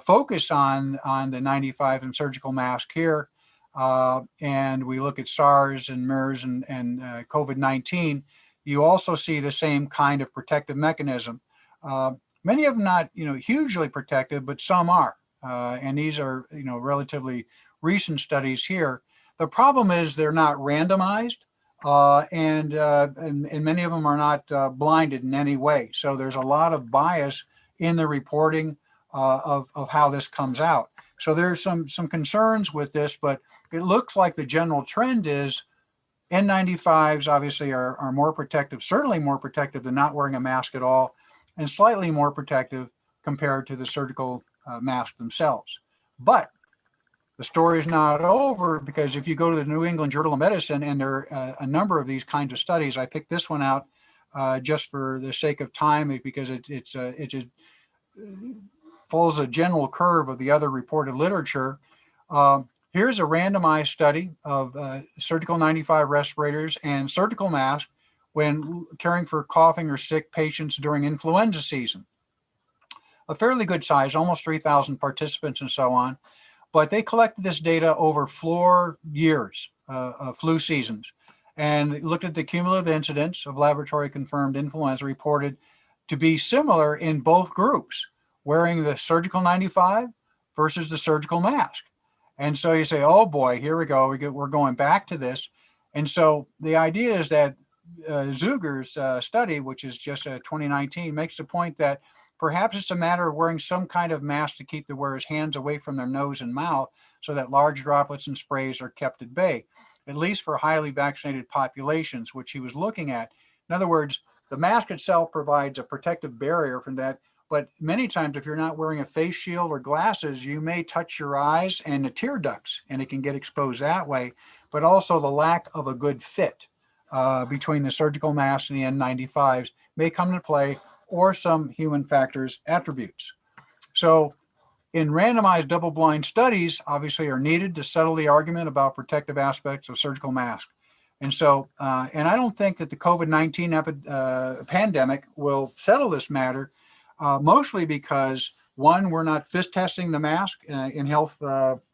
focus on the 95 and surgical mask here, and we look at SARS and MERS and COVID-19, you also see the same kind of protective mechanism. Many of them not, hugely protective, but some are. And these are, relatively recent studies here. The problem is they're not randomized, and many of them are not blinded in any way. So there's a lot of bias in the reporting of how this comes out. So there's some concerns with this, but it looks like the general trend is N95s obviously are more protective, certainly more protective than not wearing a mask at all, and slightly more protective compared to the surgical masks themselves. But the story is not over, because if you go to the New England Journal of Medicine, and there are a number of these kinds of studies, I picked this one out just for the sake of time, because it just follows a general curve of the other reported literature. Here's a randomized study of surgical 95 respirators and surgical masks when caring for coughing or sick patients during influenza season. A fairly good size, almost 3,000 participants and so on. But they collected this data over 4 years of flu seasons and looked at the cumulative incidence of laboratory confirmed influenza reported to be similar in both groups, wearing the surgical 95 versus the surgical mask. And so you say, oh boy, here we go. We're going back to this. And so the idea is that Zuger's study, which is just 2019, makes the point that perhaps it's a matter of wearing some kind of mask to keep the wearer's hands away from their nose and mouth so that large droplets and sprays are kept at bay, at least for highly vaccinated populations, which he was looking at. In other words, the mask itself provides a protective barrier from that. But many times, if you're not wearing a face shield or glasses, you may touch your eyes and the tear ducts, and it can get exposed that way. But also the lack of a good fit between the surgical mask and the N95s may come into play, or some human factors attributes. So in randomized double-blind studies, obviously are needed to settle the argument about protective aspects of surgical masks. And so, and I don't think that the COVID-19 pandemic will settle this matter, mostly because, one, we're not fist testing the mask in health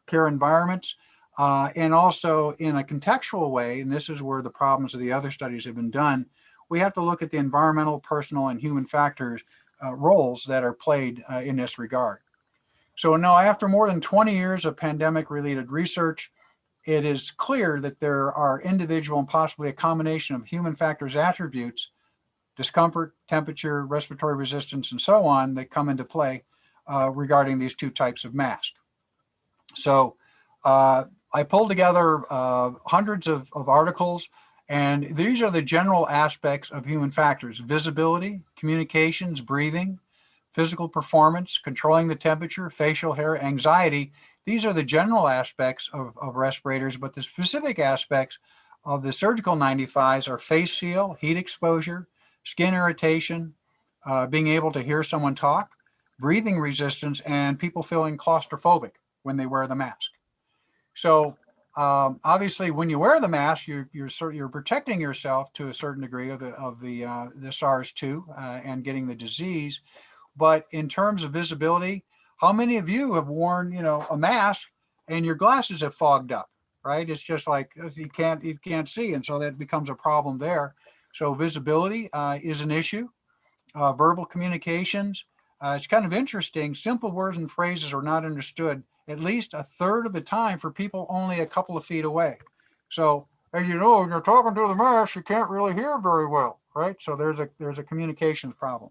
care environments, and also in a contextual way, and this is where the problems of the other studies have been done, we have to look at the environmental, personal, and human factors roles that are played in this regard. So now, after more than 20 years of pandemic-related research, it is clear that there are individual and possibly a combination of human factors attributes, discomfort, temperature, respiratory resistance, and so on, that come into play regarding these two types of masks. So I pulled together hundreds of articles, and these are the general aspects of human factors: visibility, communications, breathing, physical performance, controlling the temperature, facial hair, anxiety. These are the general aspects of respirators, but the specific aspects of the surgical 95s are face seal, heat exposure, skin irritation, being able to hear someone talk, breathing resistance, and people feeling claustrophobic when they wear the mask. So Obviously, when you wear the mask, you're protecting yourself to a certain degree of the SARS-2 and getting the disease. But in terms of visibility, how many of you have worn, a mask and your glasses have fogged up, right? It's just like you can't see, and so that becomes a problem there. So visibility is an issue. Verbal communications, it's kind of interesting. Simple words and phrases are not understood at least a third of the time for people only a couple of feet away. So as you know, when you're talking to the mask, you can't really hear very well, right? So there's a communications problem.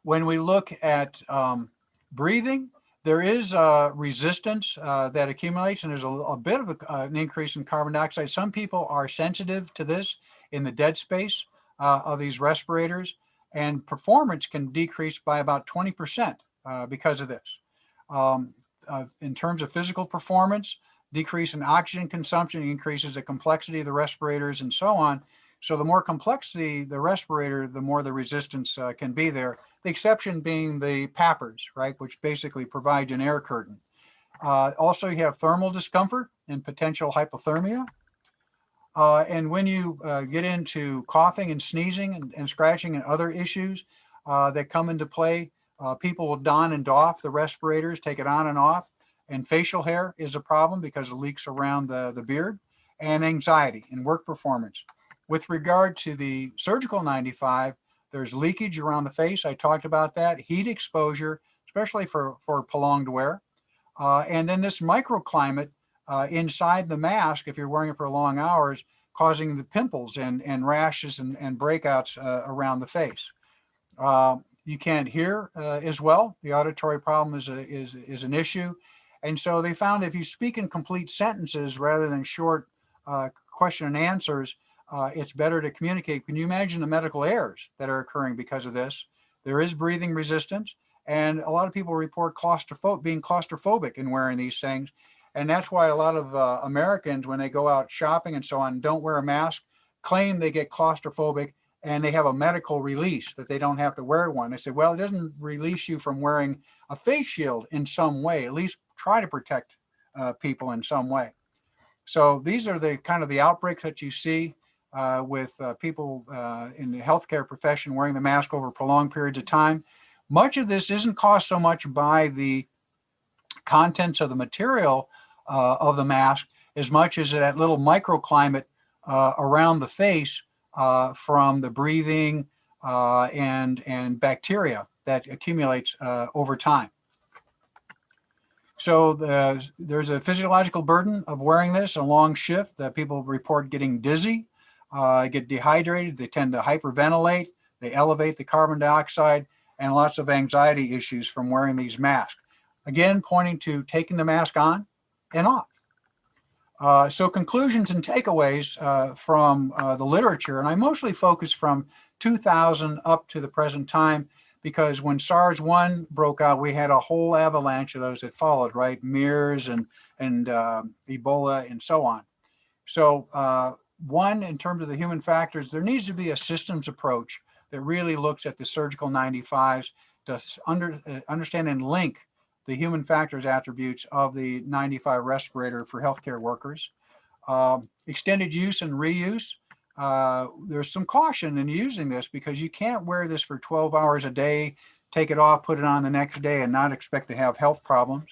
When we look at breathing, there is resistance that accumulates, and there's a bit of an increase in carbon dioxide. Some people are sensitive to this in the dead space of these respirators, and performance can decrease by about 20% because of this. In terms of physical performance, decrease in oxygen consumption increases the complexity of the respirators and so on. So the more complexity the respirator, the more the resistance can be there. The exception being the PAPRs, right, which basically provide an air curtain. Also, you have thermal discomfort and potential hypothermia. And when you get into coughing and sneezing and scratching and other issues that come into play, people will don and doff the respirators, take it on and off. And facial hair is a problem because it leaks around the beard, and anxiety and work performance. With regard to the surgical 95, there's leakage around the face. I talked about that. Heat exposure, especially for prolonged wear. And then this microclimate inside the mask, if you're wearing it for long hours, causing the pimples and rashes and breakouts around the face. You can't hear as well. The auditory problem is an issue. And so they found if you speak in complete sentences rather than short question and answers, it's better to communicate. Can you imagine the medical errors that are occurring because of this? There is breathing resistance, and a lot of people report being claustrophobic in wearing these things. And that's why a lot of Americans, when they go out shopping and so on, don't wear a mask, claim they get claustrophobic, and they have a medical release that they don't have to wear one. They say, well, it doesn't release you from wearing a face shield in some way. At least try to protect people in some way. So these are the kind of the outbreaks that you see with people in the healthcare profession wearing the mask over prolonged periods of time. Much of this isn't caused so much by the contents of the material of the mask as much as that little microclimate around the face from the breathing and bacteria that accumulates over time. So there's a physiological burden of wearing this, a long shift that people report getting dizzy, get dehydrated, they tend to hyperventilate, they elevate the carbon dioxide, and lots of anxiety issues from wearing these masks. Again, pointing to taking the mask on and off. So conclusions and takeaways from the literature, and I mostly focus from 2000 up to the present time, because when SARS-1 broke out, we had a whole avalanche of those that followed, right? MERS and Ebola and so on. So one, in terms of the human factors, there needs to be a systems approach that really looks at the surgical 95s to understand and link the human factors attributes of the 95 respirator for healthcare workers. Extended use and reuse. There's some caution in using this because you can't wear this for 12 hours a day, take it off, put it on the next day, and not expect to have health problems.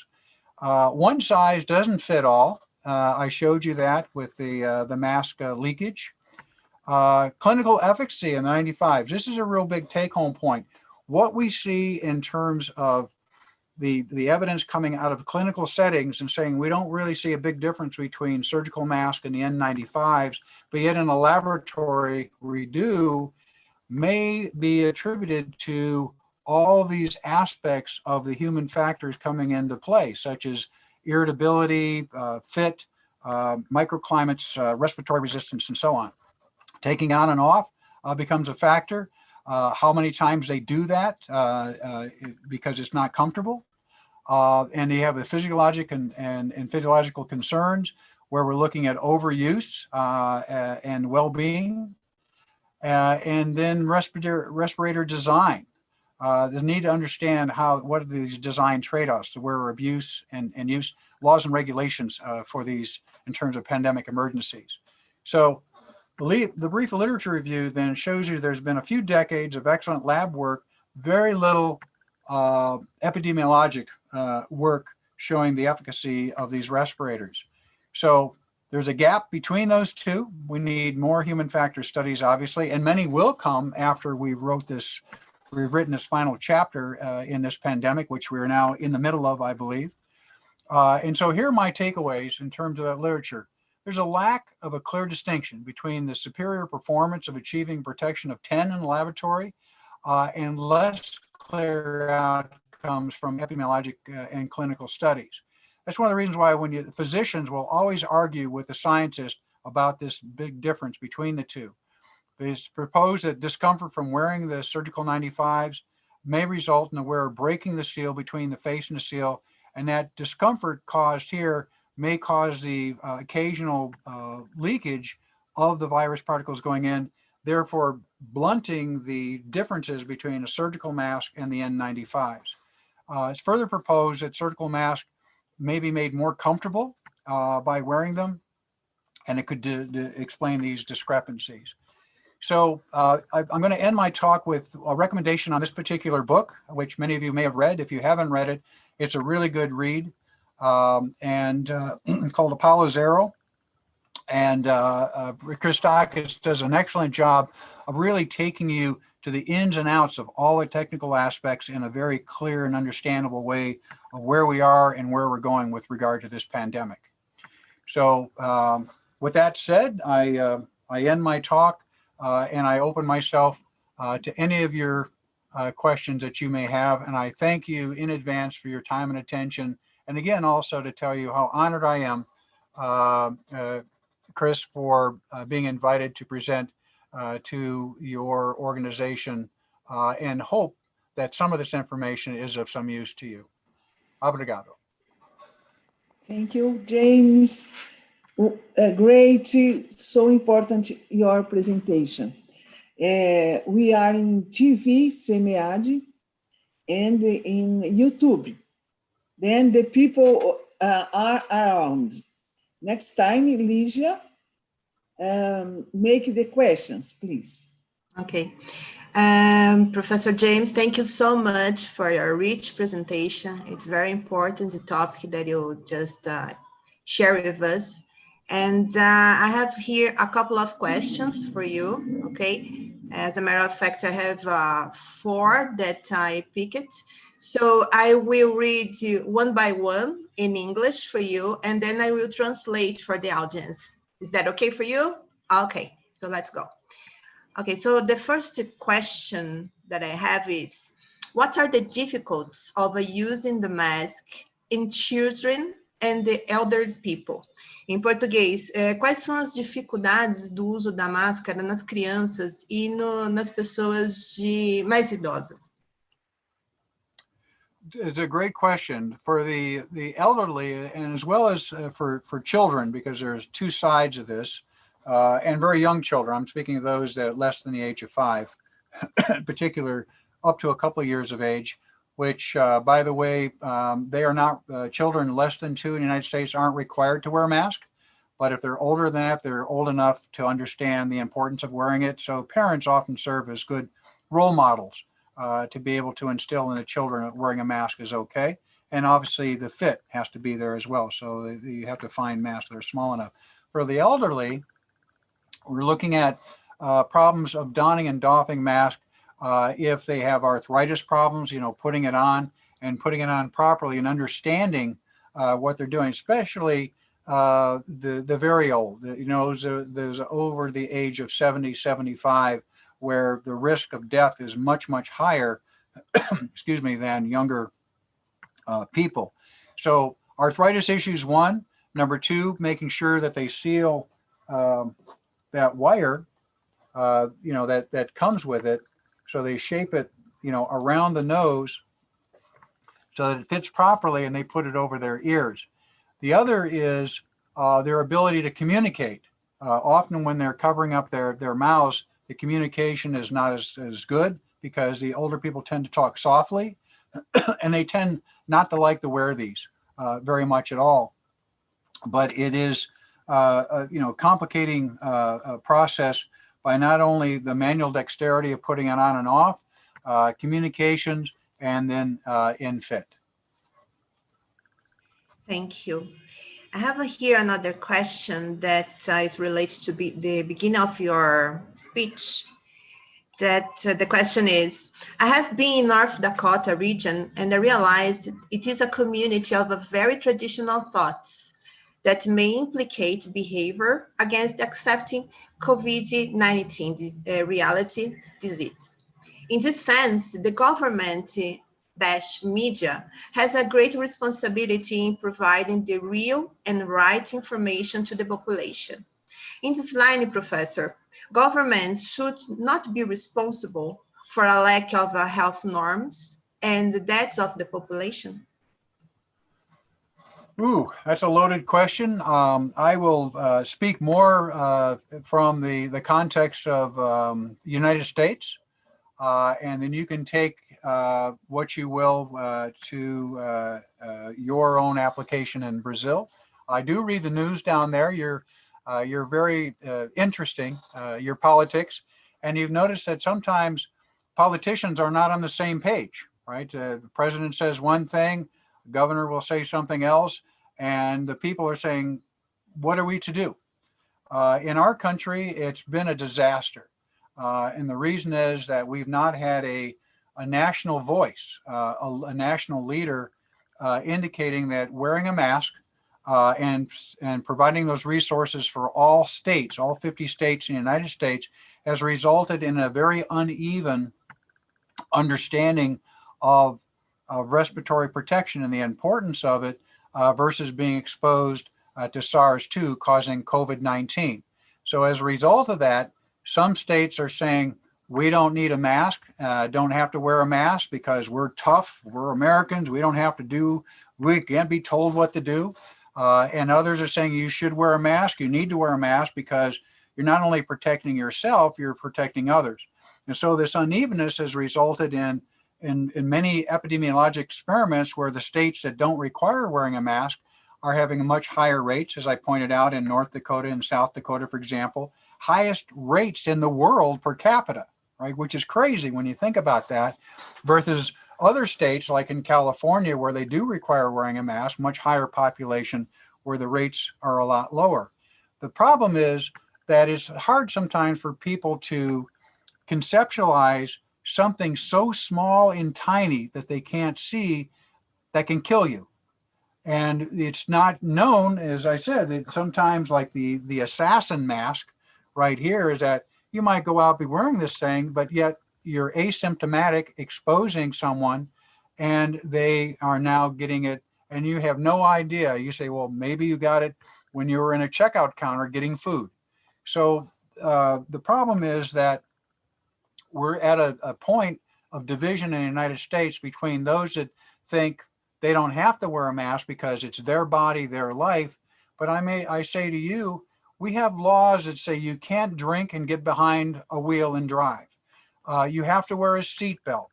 One size doesn't fit all. I showed you that with the mask leakage. Clinical efficacy in the 95s. This is a real big take-home point. What we see in terms of the evidence coming out of clinical settings and saying we don't really see a big difference between surgical mask and the N95s, but yet in a laboratory we do, may be attributed to all these aspects of the human factors coming into play, such as irritability, fit, microclimates, respiratory resistance, and so on. Taking on and off becomes a factor. How many times they do that because it's not comfortable. And you have the physiologic and physiological concerns where we're looking at overuse and well-being. And then respirator design. The need to understand what are these design trade-offs to where abuse and use. laws and regulations for these in terms of pandemic emergencies. So the brief literature review then shows you there's been a few decades of excellent lab work, very little epidemiologic work showing the efficacy of these respirators. So there's a gap between those two. We need more human factor studies, obviously, and many will come after we've written this final chapter in this pandemic, which we're now in the middle of, I believe. And so here are my takeaways in terms of that literature. There's a lack of a clear distinction between the superior performance of achieving protection of 10 in the laboratory and less clear outcomes from epidemiologic and clinical studies. That's one of the reasons why physicians will always argue with the scientists about this big difference between the two. They propose that discomfort from wearing the surgical 95s may result in the wearer breaking the seal between the face and the seal, and that discomfort caused here may cause the occasional leakage of the virus particles going in, therefore blunting the differences between a surgical mask and the N95s. It's further proposed that surgical masks may be made more comfortable by wearing them, and it could explain these discrepancies. So I'm going to end my talk with a recommendation on this particular book, which many of you may have read. If you haven't read it, it's a really good read, and it's called Apollo Zero. And Christakis does an excellent job of really taking you to the ins and outs of all the technical aspects in a very clear and understandable way of where we are and where we're going with regard to this pandemic. So with that said, I end my talk and I open myself to any of your questions that you may have. And I thank you in advance for your time and attention. And again, also to tell you how honored I am, Chris, for being invited to present to your organization and hope that some of this information is of some use to you. Obrigado. Thank you, James. Great, so important your presentation. We are in TV, SemeAD, and in YouTube. Then the people are around. Next time, Lígia, make the questions, please. Okay. Professor James, thank you so much for your rich presentation. It's very important, the topic that you just share with us. And I have here a couple of questions for you, okay? As a matter of fact, I have 4 that I picked. So I will read one by one in English for you, and then I will translate for the audience. Is that okay for you? Okay, so let's go. Okay, so the first question that I have is, what are the difficulties of using the mask in children and the elderly people? Em português, quais são as dificuldades do uso da máscara nas crianças e nas pessoas mais idosas? It's a great question for the elderly and as well as for children, because there's 2 sides of this, and very young children. I'm speaking of those that are less than the age of 5, in particular up to a couple of years of age, which by the way, they are not, children less than 2 in the United States aren't required to wear a mask. But if they're older than that, they're old enough to understand the importance of wearing it. So parents often serve as good role models to be able to instill in the children that wearing a mask is okay. And obviously the fit has to be there as well. So you have to find masks that are small enough. For the elderly, we're looking at problems of donning and doffing masks if they have arthritis problems, putting it on and putting it on properly and understanding what they're doing, especially the very old, those over the age of 70, 75, where the risk of death is much, much higher, excuse me, than younger people. So arthritis issues 1. Number 2, making sure that they seal that wire, that comes with it. So they shape it, around the nose so that it fits properly, and they put it over their ears. The other is their ability to communicate. Often when they're covering up their mouths, the communication is not as good because the older people tend to talk softly and they tend not to like to wear these. very much at all. But it is, complicating process by not only the manual dexterity of putting it on and off, communications, and then in fit. Thank you. I have here another question that is related to the beginning of your speech. That the question is, I have been in North Dakota region and I realized it is a community of a very traditional thoughts that may implicate behavior against accepting COVID-19 reality disease. In this sense, the government-media has a great responsibility in providing the real and right information to the population. In this line, Professor, governments should not be responsible for a lack of health norms and the deaths of the population. Ooh, that's a loaded question. I will speak more from the context of the United States, and then you can take what you will to your own application in Brazil. I do read the news down there. You're very interesting, your politics, and you've noticed that sometimes politicians are not on the same page, right? The president says one thing, the governor will say something else, and the people are saying, what are we to do? In our country, it's been a disaster. And the reason is that we've not had a national voice, a national leader indicating that wearing a mask and providing those resources for all states, all 50 states in the United States, has resulted in a very uneven understanding of respiratory protection and the importance of it versus being exposed to SARS-2 causing COVID-19. So as a result of that, some states are saying, we don't need a mask, don't have to wear a mask because we're tough, we're Americans, we can't be told what to do. And others are saying you should wear a mask, you need to wear a mask because you're not only protecting yourself, you're protecting others. And so this unevenness has resulted in many epidemiologic experiments where the states that don't require wearing a mask are having much higher rates, as I pointed out in North Dakota and South Dakota, for example, highest rates in the world per capita, right? Which is crazy when you think about that, versus other states like in California where they do require wearing a mask, much higher population where the rates are a lot lower. The problem is that it's hard sometimes for people to conceptualize something so small and tiny that they can't see that can kill you. And it's not known, as I said, that sometimes like the assassin mask right here is that you might go out be wearing this thing, but yet you're asymptomatic, exposing someone, and they are now getting it, and you have no idea. You say, well, maybe you got it when you were in a checkout counter getting food. So the problem is that we're at a point of division in the United States between those that think they don't have to wear a mask because it's their body, their life. But I say to you, we have laws that say you can't drink and get behind a wheel and drive. You have to wear a seatbelt.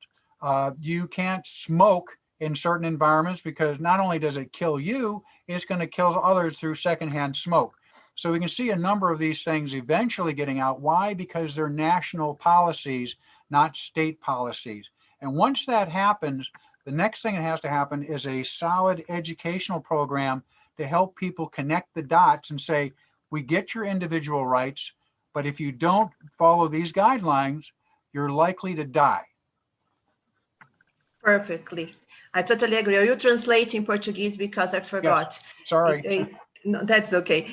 You can't smoke in certain environments because not only does it kill you, it's going to kill others through secondhand smoke. So we can see a number of these things eventually getting out. Why? Because they're national policies, not state policies. And once that happens, the next thing that has to happen is a solid educational program to help people connect the dots and say, we get your individual rights, but if you don't follow these guidelines, you're likely to die. Perfectly. I totally agree. I will translate in Portuguese because I forgot. Yes. Sorry. No, that's okay.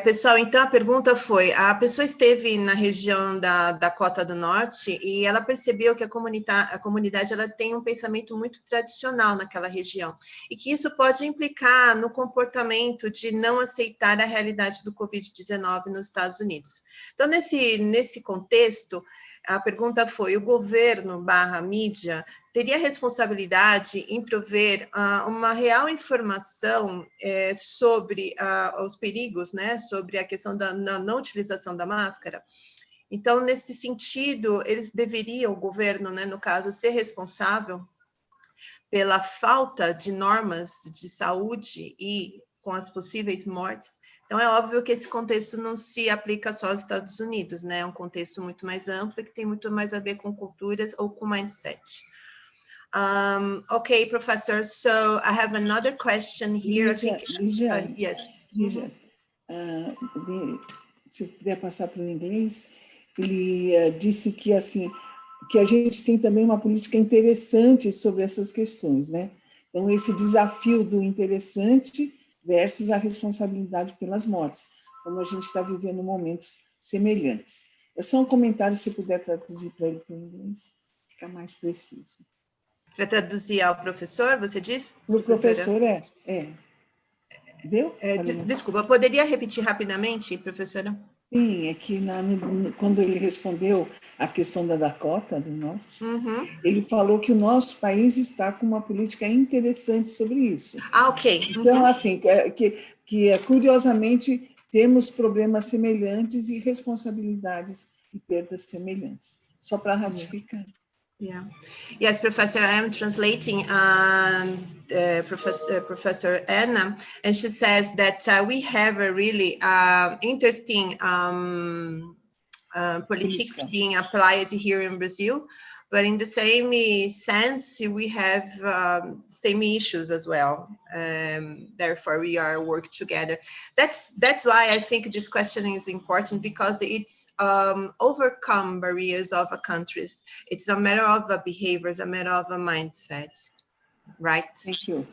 Pessoal, então a pergunta foi, a pessoa esteve na região da Dakota do Norte e ela percebeu que a comunidade ela tem um pensamento muito tradicional naquela região e que isso pode implicar no comportamento de não aceitar a realidade do Covid-19 nos Estados Unidos. Então, nesse contexto, a pergunta foi, o governo / mídia teria responsabilidade em prover uma real informação sobre os perigos, né, sobre a questão da não utilização da máscara? Então, nesse sentido, eles deveriam, o governo, né, no caso, ser responsável? pela falta de normas de saúde e com as possíveis mortes. Então, é óbvio que esse contexto não se aplica só aos Estados Unidos, né? É um contexto muito mais amplo que tem muito mais a ver com culturas ou com mindset. Okay, Professor, so I have another question here. Lígia, Yes. Lígia, se puder passar para o inglês, ele disse que, assim, que a gente tem também uma política interessante sobre essas questões, né? Então, esse desafio do interessante versus a responsabilidade pelas mortes, como a gente está vivendo momentos semelhantes. É só um comentário, se puder traduzir para ele para o inglês, fica mais preciso. Para traduzir ao professor, você diz? O professor Deu? Desculpa, poderia repetir rapidamente, professora? Sim, é que quando ele respondeu a questão da Dakota do Norte, ele falou que o nosso país está com uma política interessante sobre isso. Ah, ok. Então, assim, que curiosamente temos problemas semelhantes e responsabilidades e perdas semelhantes. Só para ratificar. Yeah. Yes, Professor, I am translating Professor Anna, and she says that we have a really interesting politics being applied here in Brazil, but in the same sense, we have same issues as well. Therefore, we are work together. That's why I think this question is important, because it's overcome barriers of countries. It's a matter of behaviors, a matter of a mindset, right? Thank you.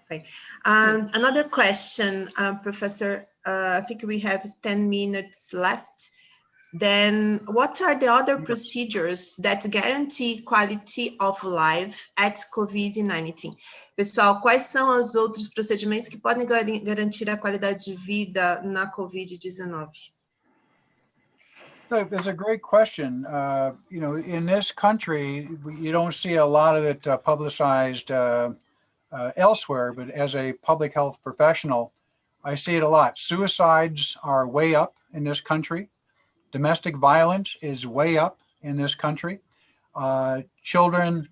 Okay. Another question, Professor. I think we have 10 minutes left. Then what are the other procedures that guarantee quality of life at COVID-19? Pessoal, quais são os outros procedimentos que podem garantir a qualidade de vida na COVID-19? That's a great question. You know, in this country, you don't see a lot of it publicized elsewhere, but as a public health professional, I see it a lot. Suicides are way up in this country. Domestic violence is way up in this country. Children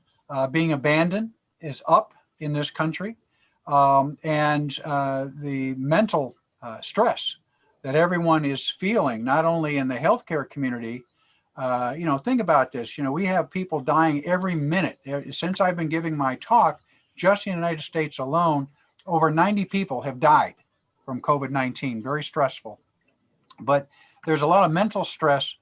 being abandoned is up in this country. And the mental stress that everyone is feeling, not only in the healthcare community, you know, think about this. You know, we have people dying every minute. Since I've been giving my talk, just in the United States alone, over 90 people have died from COVID-19, very stressful. But there's a lot of mental stress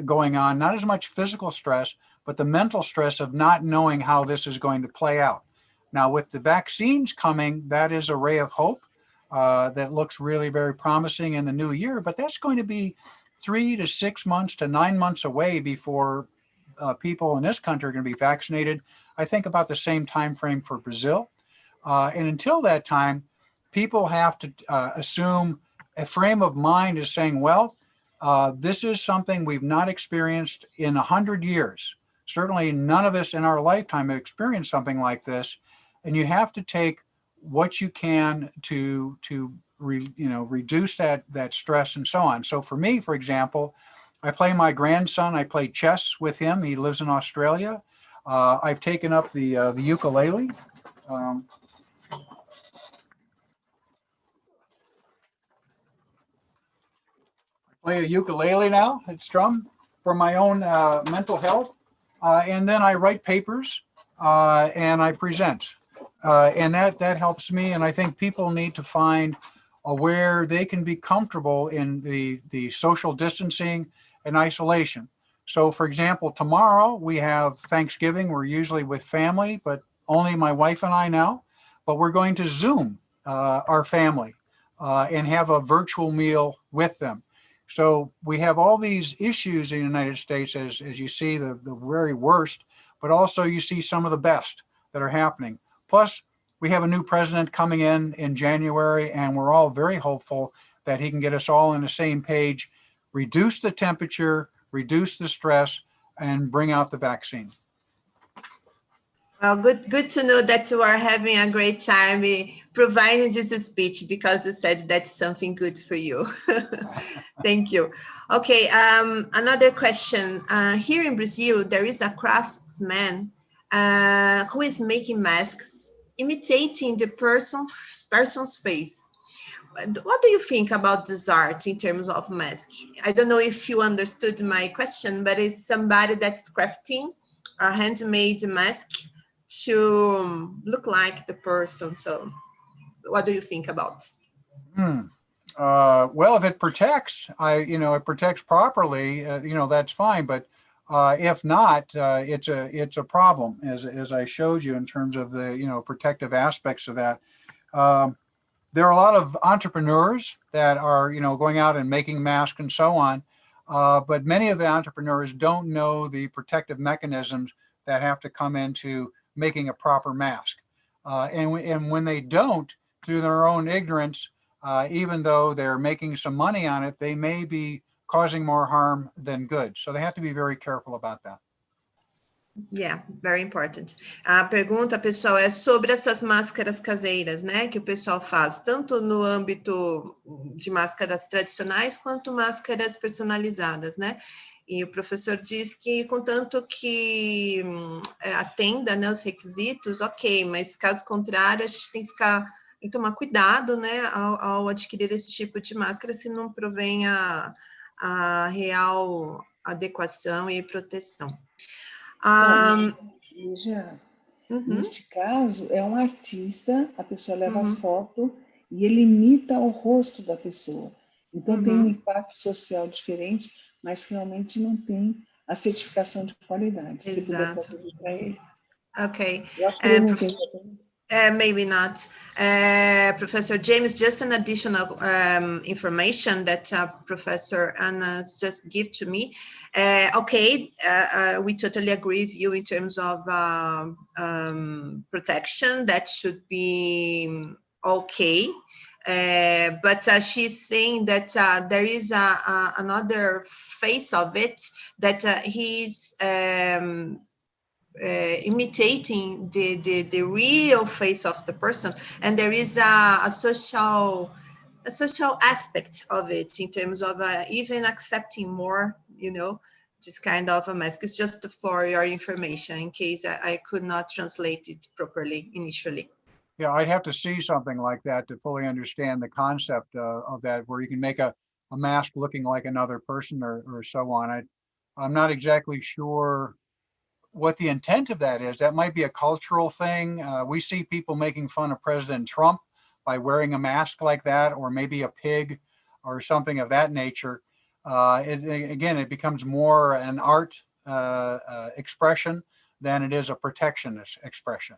going on, not as much physical stress, but the mental stress of not knowing how this is going to play out. Now, with the vaccines coming, that is a ray of hope that looks really very promising in the new year, but that's going to be 3 to 6 months to 9 months away before people in this country are going to be vaccinated. I think about the same time frame for Brazil. And until that time, people have to assume a frame of mind is saying, well, this is something we've not experienced in 100 years. Certainly none of us in our lifetime have experienced something like this. And you have to take what you can to reduce that stress and so on. So for me, for example, I play my grandson, I play chess with him. He lives in Australia. I've taken up the ukulele. Play a ukulele now, I strum for my own mental health. And then I write papers and I present. And that helps me. And I think people need to find where they can be comfortable in the social distancing and isolation. So for example, tomorrow we have Thanksgiving. We're usually with family, but only my wife and I now. But we're going to Zoom our family and have a virtual meal with them. So we have all these issues in the United States, as you see, the very worst, but also you see some of the best that are happening. Plus, we have a new president coming in January, and we're all very hopeful that he can get us all on the same page, reduce the temperature, reduce the stress, and bring out the vaccine. Well, good to know that you are having a great time providing this speech, because you said that's something good for you. Thank you. Okay, another question. Here in Brazil, there is a craftsman who is making masks imitating the person's face. What do you think about this art in terms of mask? I don't know if you understood my question, but it's somebody that's crafting a handmade mask to look like the person. So what do you think about? Well, if it protects, it protects properly, that's fine. But if not, it's a problem, as I showed you in terms of the protective aspects of that. There are a lot of entrepreneurs that are going out and making masks and so on, but many of the entrepreneurs don't know the protective mechanisms that have to come into making a proper mask, and when they don't, through their own ignorance, even though they're making some money on it, they may be causing more harm than good. So they have to be very careful about that. Yeah, very important. A pergunta, pessoal, é sobre essas máscaras caseiras, né, que o pessoal faz, tanto no âmbito de máscaras tradicionais, quanto máscaras personalizadas, né? E o professor diz que, contanto que atenda, né, os requisitos, ok, mas caso contrário, a gente tem que tomar cuidado, né, ao adquirir esse tipo de máscara, se não provém a real adequação e proteção. Veja, neste caso, é um artista, a pessoa leva foto e ele imita o rosto da pessoa. Então, tem um impacto social diferente, mas realmente não tem a certificação de qualidade. Se puder traduzir para ele. Ok. Eu acho que ele não entendeu. Maybe not. Professor James, just an additional information that Professor Anna just gave to me. We totally agree with you in terms of protection. That should be okay. But she's saying that there is another face of it, that he's imitating the real face of the person, and there is a social aspect of it in terms of even accepting more, this kind of a mask. It's just for your information, in case I could not translate it properly initially. Yeah, I'd have to see something like that to fully understand the concept of that, where you can make a mask looking like another person or so on. I'm not exactly sure what the intent of that is. That might be a cultural thing. We see people making fun of President Trump by wearing a mask like that, or maybe a pig or something of that nature. It becomes more an art expression than it is a protection expression.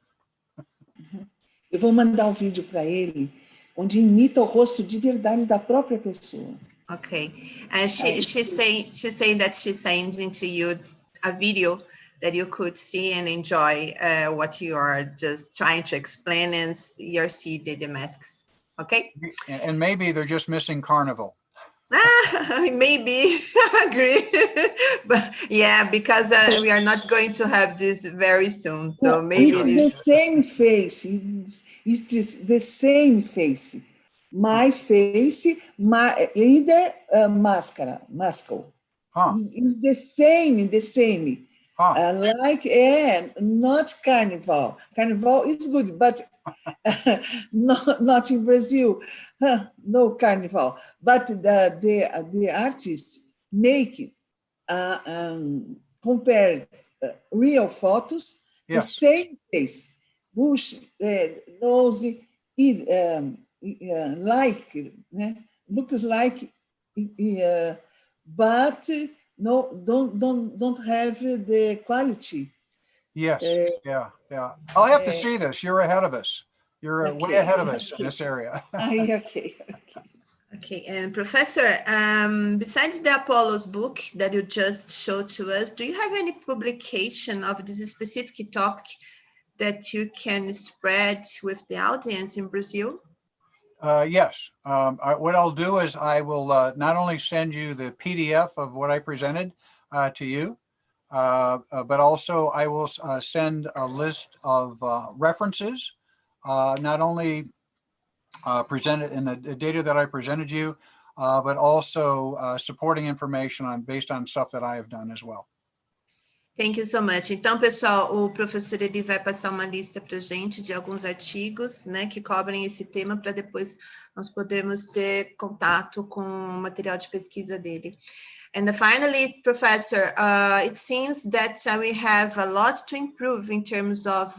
Eu vou mandar um vídeo para ele, onde imita o rosto de verdade da própria pessoa. Okay, and she's saying that she's sending to you a video that you could see and enjoy what you are just trying to explain, and you'll see the masks. Okay. And maybe they're just missing Carnival. Maybe. Agree. But yeah, because we are not going to have this very soon, so maybe it's the same face. It is the same face. My face, either mascara. It's the same. Not Carnival. Carnival is good, but not in Brazil. No Carnival. But the artists make compare real photos, the same face, bush, nose, looks like, but no, don't have the quality. Yes. Yeah. I'll have to see this. You're ahead of us. You're way ahead of us in this area. Okay, and Professor, besides the Apollo's book that you just showed to us, do you have any publication of this specific topic that you can spread with the audience in Brazil? Yes. What I'll do is I will not only send you the PDF of what I presented to you, but also I will send a list of references, not only presented in the data that I presented you, but also supporting information based on stuff that I have done as well. Thank you so much. Então, pessoal, o professor ele vai passar uma lista para a gente de alguns artigos, né, que cobrem esse tema para depois nós podermos ter contato com o material de pesquisa dele. And finally, Professor, it seems that we have a lot to improve in terms of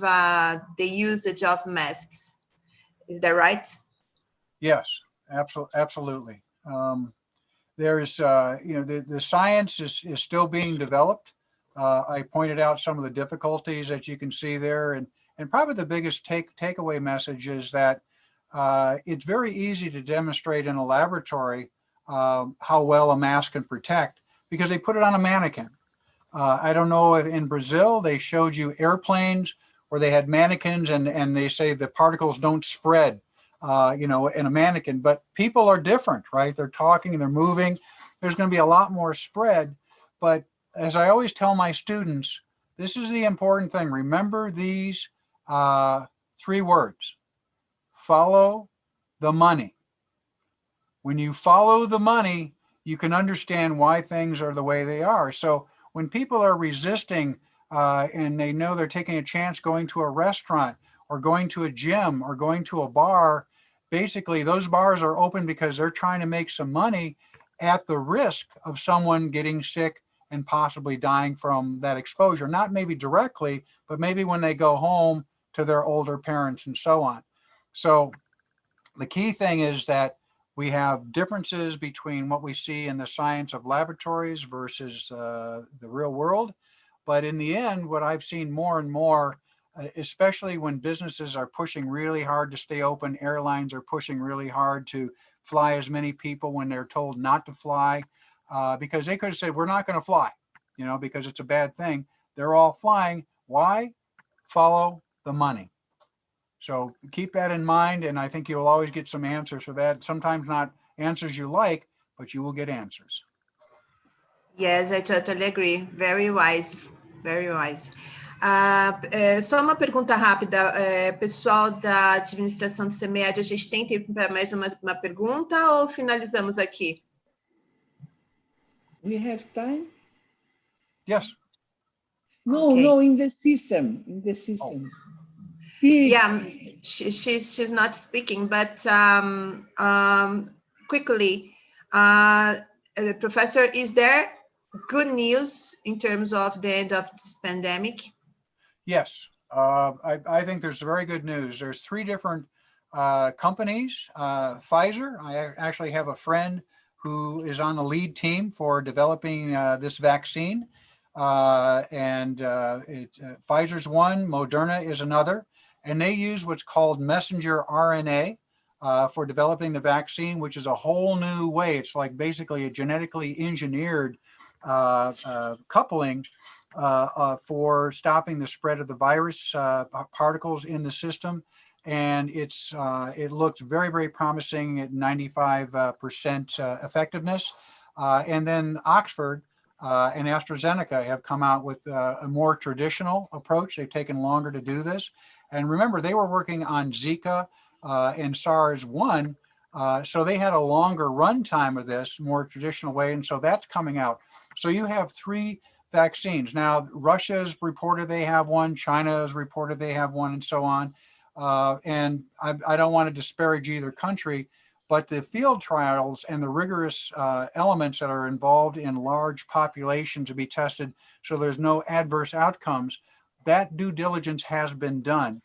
the usage of masks. Is that right? Yes, absolutely. There's, the science is still being developed. I pointed out some of the difficulties that you can see there, and probably the biggest takeaway message is that it's very easy to demonstrate in a laboratory how well a mask can protect because they put it on a mannequin. I don't know if in Brazil they showed you airplanes where they had mannequins and they say the particles don't spread, in a mannequin, but people are different, right? They're talking and they're moving. There's going to be a lot more spread, but as I always tell my students, this is the important thing. Remember these 3 words: follow the money. When you follow the money, you can understand why things are the way they are. So when people are resisting and they know they're taking a chance going to a restaurant or going to a gym or going to a bar, basically those bars are open because they're trying to make some money at the risk of someone getting sick and possibly dying from that exposure. Not maybe directly, but maybe when they go home to their older parents and so on. So the key thing is that we have differences between what we see in the science of laboratories versus the real world. But in the end, what I've seen more and more, especially when businesses are pushing really hard to stay open, airlines are pushing really hard to fly as many people when they're told not to fly, because they could have said, we're not going to fly, because it's a bad thing. They're all flying. Why? Follow the money. So keep that in mind, and I think you'll always get some answers for that. Sometimes not answers you like, but you will get answers. Yes, I totally agree. Very wise, very wise. Só uma pergunta rápida, pessoal da administração do SemeAD, a gente tem tempo para mais uma pergunta ou finalizamos aqui? We have time? Yes. No, Okay. no, in the system. Yeah, she's not speaking, but quickly, Professor, is there good news in terms of the end of this pandemic? Yes, I think there's very good news. There's 3 different companies. Pfizer, I actually have a friend who is on the lead team for developing this vaccine. Pfizer's one, Moderna is another, and they use what's called messenger RNA for developing the vaccine, which is a whole new way. It's like basically a genetically engineered coupling for stopping the spread of the virus particles in the system. And it looked very, very promising at 95% effectiveness. And then Oxford and AstraZeneca have come out with a more traditional approach. They've taken longer to do this. And remember, they were working on Zika and SARS-1, so they had a longer run time of this, more traditional way, and so that's coming out. So you have 3 vaccines. Now, Russia's reported they have one, China has reported they have one, and so on. And I don't want to disparage either country, but the field trials and the rigorous elements that are involved in large populations to be tested so there's no adverse outcomes, that due diligence has been done.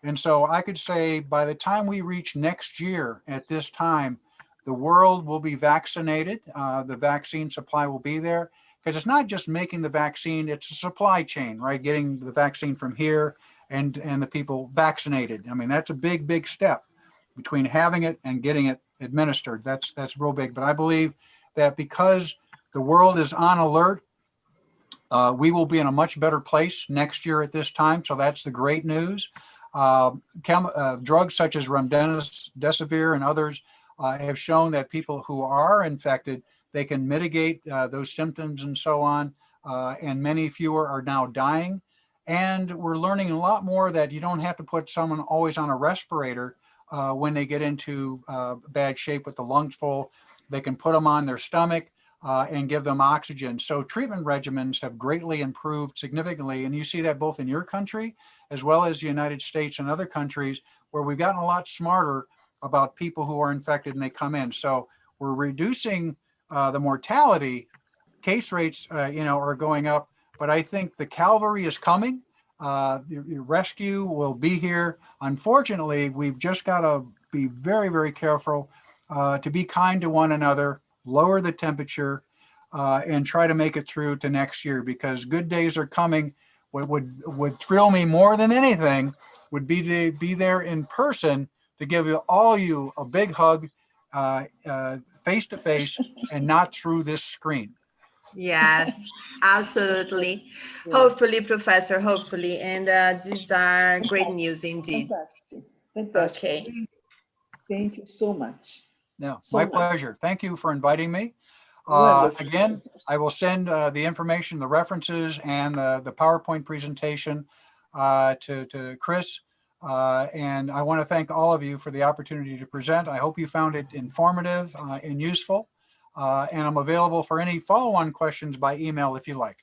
And so I could say by the time we reach next year at this time, the world will be vaccinated. The vaccine supply will be there, because it's not just making the vaccine, it's a supply chain, right? Getting the vaccine from here and the people vaccinated. I mean, that's a big, big step between having it and getting it administered. That's real big. But I believe that because the world is on alert, we will be in a much better place next year at this time. So that's the great news. Drugs such as remdesivir and others have shown that people who are infected, they can mitigate those symptoms and so on, and many fewer are now dying. And we're learning a lot more that you don't have to put someone always on a respirator when they get into bad shape with the lungs full. They can put them on their stomach. and give them oxygen. So treatment regimens have greatly improved significantly. And you see that both in your country, as well as the United States and other countries, where we've gotten a lot smarter about people who are infected and they come in. So we're reducing the mortality. Case rates, are going up, but I think the cavalry is coming. The rescue will be here. Unfortunately, we've just got to be very, very careful to be kind to one another, lower the temperature, and try to make it through to next year, because good days are coming. What would thrill me more than anything would be to be there in person to give you a big hug, face to face, and not through this screen. Yeah, absolutely. Yeah. Hopefully, Professor, hopefully. And these are great news indeed. Fantastic. Fantastic. Okay. Thank you so much. No, So my much. pleasure. Thank you for inviting me. Wonderful. Again, I will send the information, the references, and the PowerPoint presentation to Chris. And I want to thank all of you for the opportunity to present. I hope you found it informative and useful. And I'm available for any follow-on questions by email if you like.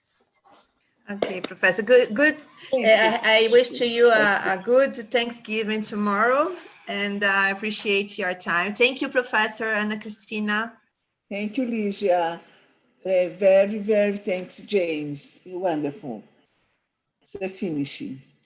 Okay, Professor. Good. Thank you. I wish to you a good Thanksgiving tomorrow, and I appreciate your time. Thank you, Professor Ana Cristina. Thank you, Ligia. Very, very thanks, James. Wonderful. So finishing.